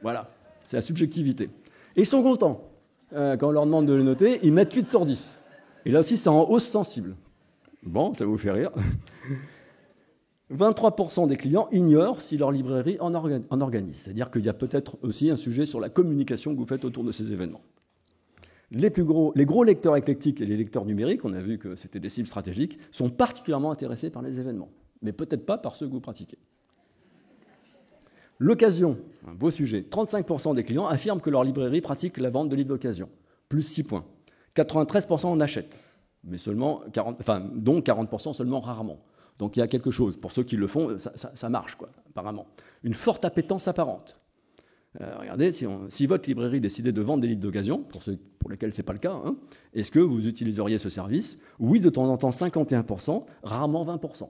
Voilà, c'est la subjectivité. Et ils sont contents. Quand on leur demande de le noter, ils mettent 8 sur 10. Et là aussi, c'est en hausse sensible. Bon, ça vous fait rire. 23% des clients ignorent si leur librairie en organise. C'est-à-dire qu'il y a peut-être aussi un sujet sur la communication que vous faites autour de ces événements. les gros lecteurs éclectiques et les lecteurs numériques, on a vu que c'était des cibles stratégiques, sont particulièrement intéressés par les événements, mais peut-être pas par ceux que vous pratiquez. L'occasion, un beau sujet. 35% des clients affirment que leur librairie pratique la vente de livres d'occasion, plus 6 points. 93% en achètent, mais seulement dont 40% seulement rarement. Donc il y a quelque chose. Pour ceux qui le font, ça marche, quoi, apparemment. Une forte appétence apparente. Regardez, si votre librairie décidait de vendre des livres d'occasion, pour ceux pour lesquels ce n'est pas le cas, hein, est-ce que vous utiliseriez ce service? Oui, de temps en temps 51%, rarement 20%.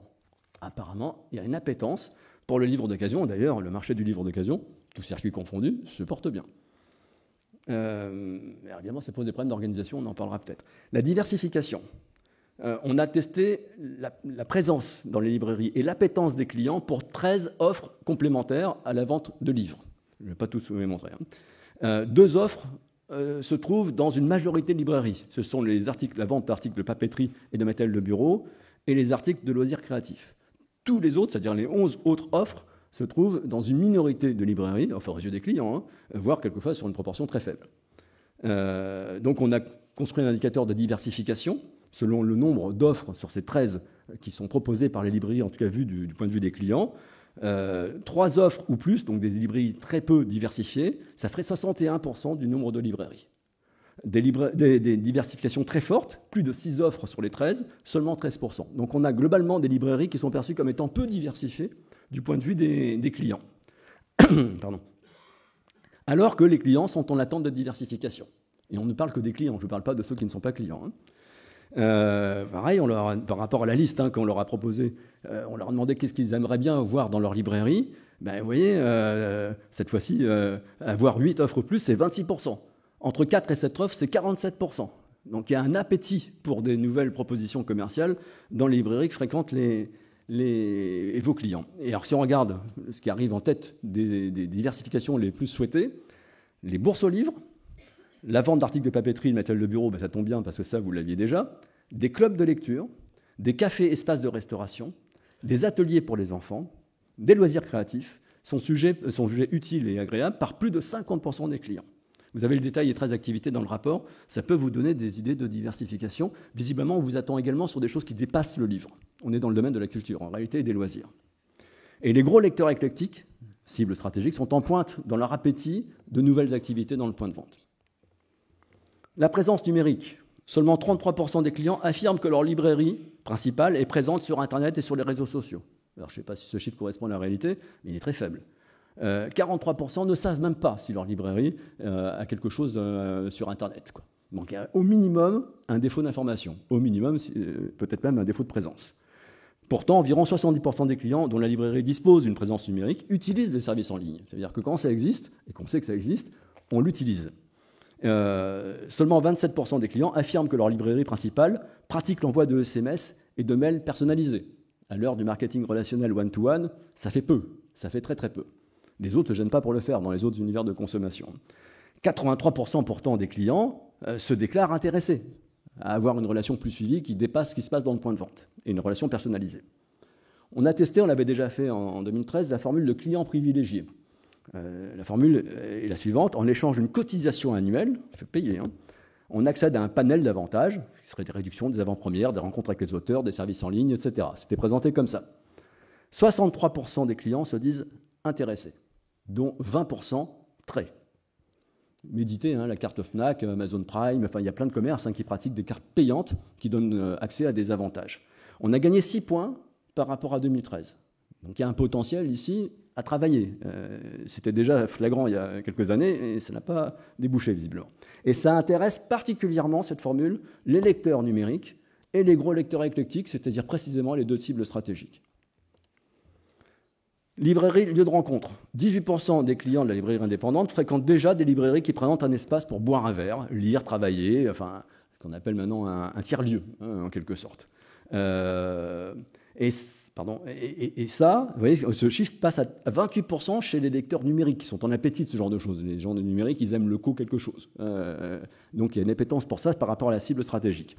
Apparemment, il y a une appétence pour le livre d'occasion. D'ailleurs, le marché du livre d'occasion, tout circuit confondu, se porte bien. Évidemment, ça pose des problèmes d'organisation, on en parlera peut-être. La diversification. On a testé la présence dans les librairies et l'appétence des clients pour 13 offres complémentaires à la vente de livres. Je ne vais pas tous vous les montrer. 2 offres se trouvent dans une majorité de librairies. Ce sont la vente d'articles de papeterie et de matériel de bureau et les articles de loisirs créatifs. Tous les autres, c'est-à-dire les 11 autres offres, se trouvent dans une minorité de librairies, enfin aux yeux des clients, hein, voire quelquefois sur une proportion très faible. Donc on a construit un indicateur de diversification selon le nombre d'offres sur ces 13 qui sont proposées par les librairies, en tout cas vu du point de vue des clients. 3 offres ou plus, donc des librairies très peu diversifiées, ça ferait 61% du nombre de librairies. Des diversifications très fortes, plus de 6 offres sur les 13, seulement 13%. Donc on a globalement des librairies qui sont perçues comme étant peu diversifiées du point de vue des clients. Pardon. Alors que les clients sont en attente de diversification. Et on ne parle que des clients, je ne parle pas de ceux qui ne sont pas clients. Hein. Pareil, par rapport à la liste qu'on leur a proposée, on leur a demandé qu'est-ce qu'ils aimeraient bien voir dans leur librairie. Ben, vous voyez, cette fois-ci, avoir 8 offres plus, c'est 26%. Entre 4 et 7 offres, c'est 47%. Donc il y a un appétit pour des nouvelles propositions commerciales dans les librairies que fréquentent vos clients. Et alors si on regarde ce qui arrive en tête des diversifications les plus souhaitées, les bourses aux livres, la vente d'articles de papeterie et de matériel de bureau, ben ça tombe bien parce que ça, vous l'aviez déjà, des clubs de lecture, des cafés espaces de restauration, des ateliers pour les enfants, des loisirs créatifs sont jugés utiles et agréables par plus de 50% des clients. Vous avez le détail des 13 activités dans le rapport, ça peut vous donner des idées de diversification. Visiblement, on vous attend également sur des choses qui dépassent le livre. On est dans le domaine de la culture, en réalité, et des loisirs. Et les gros lecteurs éclectiques, cibles stratégiques, sont en pointe dans leur appétit de nouvelles activités dans le point de vente. La présence numérique. Seulement 33% des clients affirment que leur librairie principale est présente sur Internet et sur les réseaux sociaux. Alors, je ne sais pas si ce chiffre correspond à la réalité, mais il est très faible. 43% ne savent même pas si leur librairie a quelque chose sur Internet, quoi. Donc, il y a au minimum un défaut d'information. Au minimum, peut-être même un défaut de présence. Pourtant, environ 70% des clients dont la librairie dispose d'une présence numérique utilisent les services en ligne. C'est-à-dire que quand ça existe, et qu'on sait que ça existe, on l'utilise. Seulement 27% des clients affirment que leur librairie principale pratique l'envoi de SMS et de mails personnalisés. À l'heure du marketing relationnel one-to-one, ça fait peu, ça fait très très peu. Les autres ne se gênent pas pour le faire dans les autres univers de consommation. 83% pourtant des clients se déclarent intéressés à avoir une relation plus suivie qui dépasse ce qui se passe dans le point de vente et une relation personnalisée. On a testé, on l'avait déjà fait en 2013, la formule de client privilégié. La formule est la suivante. En échange d'une cotisation annuelle, il faut payer, hein, on accède à un panel d'avantages, qui seraient des réductions, des avant-premières, des rencontres avec les auteurs, des services en ligne, etc. C'était présenté comme ça. 63% des clients se disent intéressés, dont 20% très. Méditez, hein, la carte Fnac, Amazon Prime, enfin il y a plein de commerces qui pratiquent des cartes payantes qui donnent accès à des avantages. On a gagné 6 points par rapport à 2013. Donc il y a un potentiel ici à travailler. C'était déjà flagrant il y a quelques années et ça n'a pas débouché visiblement. Et ça intéresse particulièrement, cette formule, les lecteurs numériques et les gros lecteurs éclectiques, c'est-à-dire précisément les 2 cibles stratégiques. Librairie, lieu de rencontre. 18% des clients de la librairie indépendante fréquentent déjà des librairies qui présentent un espace pour boire un verre, lire, travailler, enfin, ce qu'on appelle maintenant un tiers-lieu, hein, en quelque sorte. Et ça, vous voyez, ce chiffre passe à 28% chez les lecteurs numériques qui sont en appétit de ce genre de choses. Les gens de numérique, ils aiment le quelque chose. Donc il y a une appétence pour ça par rapport à la cible stratégique.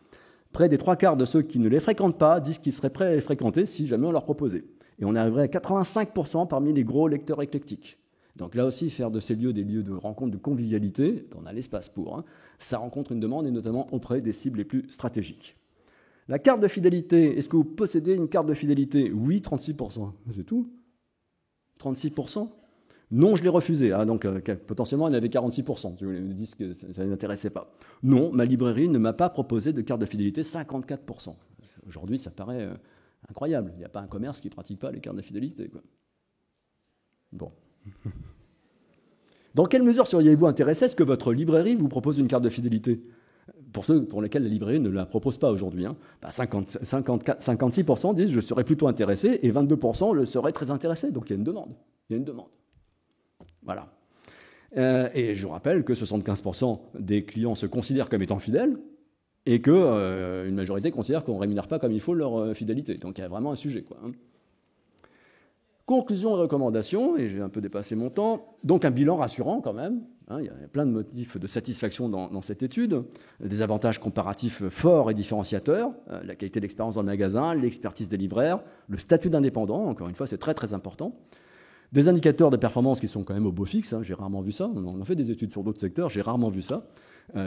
Près des 3/4 de ceux qui ne les fréquentent pas disent qu'ils seraient prêts à les fréquenter si jamais on leur proposait. Et on arriverait à 85% parmi les gros lecteurs éclectiques. Donc là aussi, faire de ces lieux des lieux de rencontre, de convivialité, qu'on a l'espace pour, hein, ça rencontre une demande, et notamment auprès des cibles les plus stratégiques. La carte de fidélité, est-ce que vous possédez une carte de fidélité? Oui, 36%, c'est tout. 36%? Non, je l'ai refusé. Ah, donc, potentiellement, il y en avait 46%. Je me dis que ça ne m'intéressait pas. Non, ma librairie ne m'a pas proposé de carte de fidélité, 54%. Aujourd'hui, ça paraît incroyable. Il n'y a pas un commerce qui ne pratique pas les cartes de fidélité, quoi. Bon. Dans quelle mesure seriez-vous intéressé à ce que votre librairie vous propose une carte de fidélité? Pour ceux pour lesquels la librairie ne la propose pas aujourd'hui, hein, 56% disent je serais plutôt intéressé et 22% je serais très intéressé. Donc il y a une demande. Il y a une demande. Voilà. Et je vous rappelle que 75% des clients se considèrent comme étant fidèles et qu'une majorité considère qu'on ne rémunère pas comme il faut leur fidélité. Donc il y a vraiment un sujet, quoi, hein. Conclusion et recommandations, et j'ai un peu dépassé mon temps, donc un bilan rassurant quand même, hein, il y a plein de motifs de satisfaction dans cette étude, des avantages comparatifs forts et différenciateurs, la qualité d'expérience dans le magasin, l'expertise des libraires, le statut d'indépendant, encore une fois c'est très très important, des indicateurs de performance qui sont quand même au beau fixe, hein, j'ai rarement vu ça, on a fait des études sur d'autres secteurs, j'ai rarement vu ça,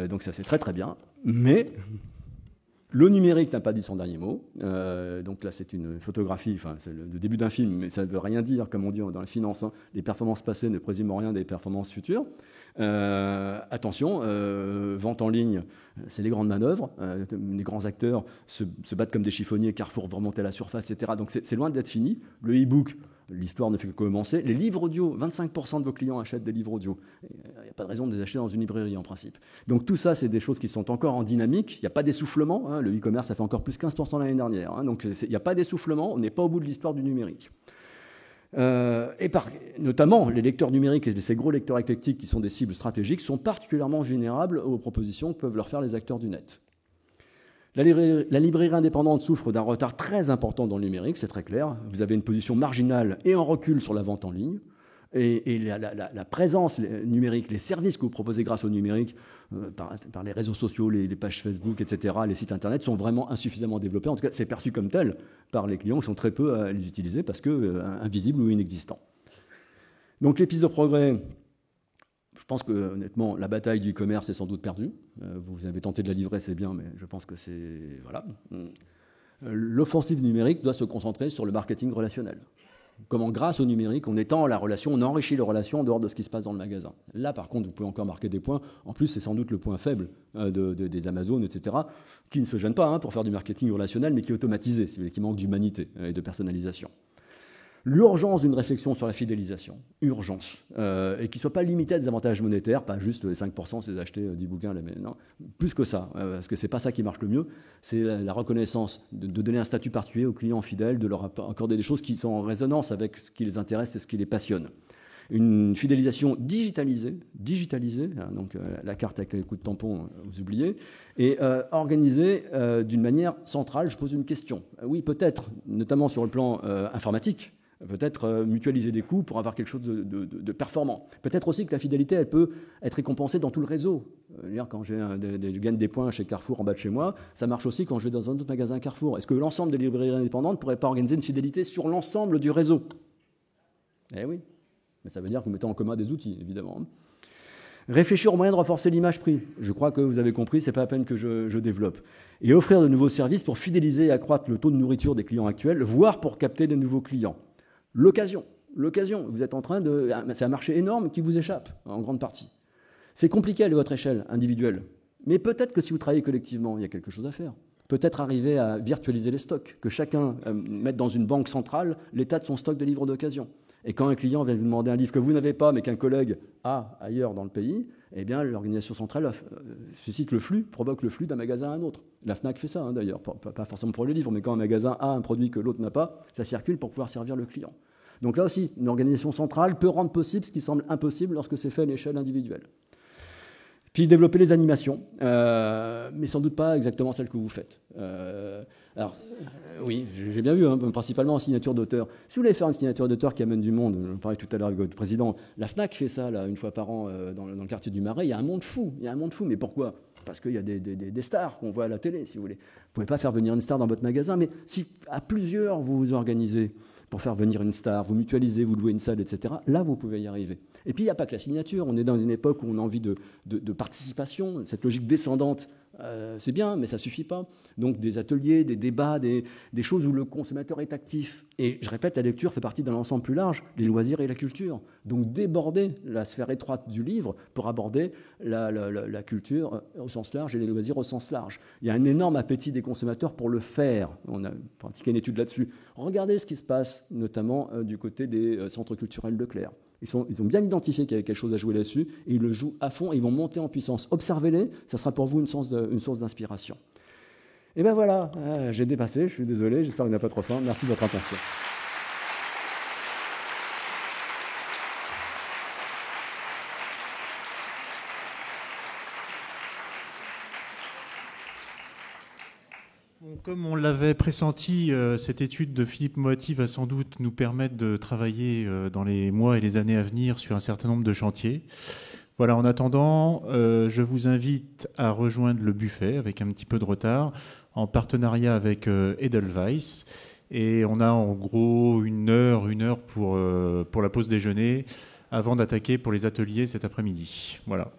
donc ça c'est très très bien, mais le numérique n'a pas dit son dernier mot. Donc là, c'est une photographie, enfin, c'est le début d'un film, mais ça ne veut rien dire, comme on dit dans la finance, hein. Les performances passées ne présument rien des performances futures. Attention, vente en ligne, c'est les grandes manœuvres. Les grands acteurs se battent comme des chiffonniers, Carrefour veut remonter à la surface, etc. Donc c'est loin d'être fini. Le e-book, l'histoire ne fait que commencer. Les livres audio, 25% de vos clients achètent des livres audio. Il n'y a pas de raison de les acheter dans une librairie en principe. Donc tout ça, c'est des choses qui sont encore en dynamique. Il n'y a pas d'essoufflement, hein. Le e-commerce, ça fait encore plus 15% l'année dernière, hein. Donc il n'y a pas d'essoufflement, on n'est pas au bout de l'histoire du numérique. Notamment, les lecteurs numériques et ces gros lecteurs éclectiques qui sont des cibles stratégiques sont particulièrement vulnérables aux propositions que peuvent leur faire les acteurs du net. La librairie indépendante souffre d'un retard très important dans le numérique, c'est très clair. Vous avez une position marginale et en recul sur la vente en ligne. Et la présence numérique, les services que vous proposez grâce au numérique, par les réseaux sociaux, les pages Facebook, etc., les sites Internet, sont vraiment insuffisamment développés. En tout cas, c'est perçu comme tel par les clients qui sont très peu à les utiliser parce que invisibles ou inexistants. Donc les pistes de progrès, je pense que honnêtement, la bataille du e-commerce est sans doute perdue. Vous avez tenté de la livrer, c'est bien, mais je pense que c'est... Voilà. L'offensive numérique doit se concentrer sur le marketing relationnel. Comment, grâce au numérique, on étend la relation, on enrichit la relation en dehors de ce qui se passe dans le magasin. Là, par contre, vous pouvez encore marquer des points. En plus, c'est sans doute le point faible des Amazon, etc., qui ne se gênent pas pour faire du marketing relationnel, mais qui est automatisé, qui manque d'humanité et de personnalisation. L'urgence d'une réflexion sur la fidélisation, urgence, et qui ne soit pas limitée à des avantages monétaires, pas juste les 5%, c'est d'acheter 10 bouquins, non, plus que ça, parce que ce n'est pas ça qui marche le mieux, c'est la reconnaissance, de donner un statut particulier aux clients fidèles, de leur accorder des choses qui sont en résonance avec ce qui les intéresse et ce qui les passionne. Une fidélisation digitalisée, donc la carte avec les coups de tampon, vous oubliez, et organisée d'une manière centrale. Je pose une question. Oui, peut-être, notamment sur le plan informatique, peut-être mutualiser des coûts pour avoir quelque chose de performant. Peut-être aussi que la fidélité, elle peut être récompensée dans tout le réseau. Quand je gagne des points chez Carrefour en bas de chez moi, ça marche aussi quand je vais dans un autre magasin Carrefour. Est-ce que l'ensemble des librairies indépendantes ne pourrait pas organiser une fidélité sur l'ensemble du réseau? Eh oui, mais ça veut dire que vous mettez en commun des outils, évidemment. Réfléchir aux moyens de renforcer l'image prix. Je crois que vous avez compris, ce n'est pas la peine que je développe. Et offrir de nouveaux services pour fidéliser et accroître le taux de nourriture des clients actuels, voire pour capter de nouveaux clients. L'occasion, vous êtes en train de... C'est un marché énorme qui vous échappe, en grande partie. C'est compliqué à votre échelle individuelle, mais peut-être que si vous travaillez collectivement, il y a quelque chose à faire. Peut-être arriver à virtualiser les stocks, que chacun mette dans une banque centrale l'état de son stock de livres d'occasion. Et quand un client vient vous demander un livre que vous n'avez pas, mais qu'un collègue a ailleurs dans le pays, eh bien, l'organisation centrale suscite le flux, provoque le flux d'un magasin à un autre. La FNAC fait ça, d'ailleurs, pas forcément pour les livres, mais quand un magasin a un produit que l'autre n'a pas, ça circule pour pouvoir servir le client. Donc là aussi, une organisation centrale peut rendre possible ce qui semble impossible lorsque c'est fait à l'échelle individuelle. Puis développer les animations, mais sans doute pas exactement celles que vous faites. Oui, j'ai bien vu, principalement en signature d'auteur. Si vous voulez faire une signature d'auteur qui amène du monde, je parlais tout à l'heure avec votre président, la FNAC fait ça là, une fois par an dans le quartier du Marais, il y a un monde fou, mais pourquoi? Parce qu'il y a des stars qu'on voit à la télé, si vous voulez. Vous ne pouvez pas faire venir une star dans votre magasin, mais si à plusieurs vous vous organisez pour faire venir une star, vous mutualisez, vous louez une salle, etc. Là, vous pouvez y arriver. Et puis, il n'y a pas que la signature. On est dans une époque où on a envie de participation. Cette logique descendante, c'est bien, mais ça ne suffit pas. Donc, des ateliers, des débats, des choses où le consommateur est actif. Et je répète, la lecture fait partie d'un ensemble plus large, les loisirs et la culture. Donc, déborder la sphère étroite du livre pour aborder la culture au sens large et les loisirs au sens large. Il y a un énorme appétit des consommateurs pour le faire. On a pratiqué une étude là-dessus. Regardez ce qui se passe, notamment du côté des centres culturels Leclerc. Ils ont bien identifié qu'il y avait quelque chose à jouer là-dessus, et ils le jouent à fond, et ils vont monter en puissance. Observez-les, ça sera pour vous une source d'inspiration. Et ben voilà, j'ai dépassé, je suis désolé, j'espère qu'il n'y a pas trop faim. Merci de votre attention. Comme on l'avait pressenti, cette étude de Philippe Moati va sans doute nous permettre de travailler dans les mois et les années à venir sur un certain nombre de chantiers. Voilà, en attendant, je vous invite à rejoindre le buffet avec un petit peu de retard, en partenariat avec Edelweiss. Et on a en gros une heure pour la pause déjeuner, avant d'attaquer pour les ateliers cet après-midi. Voilà.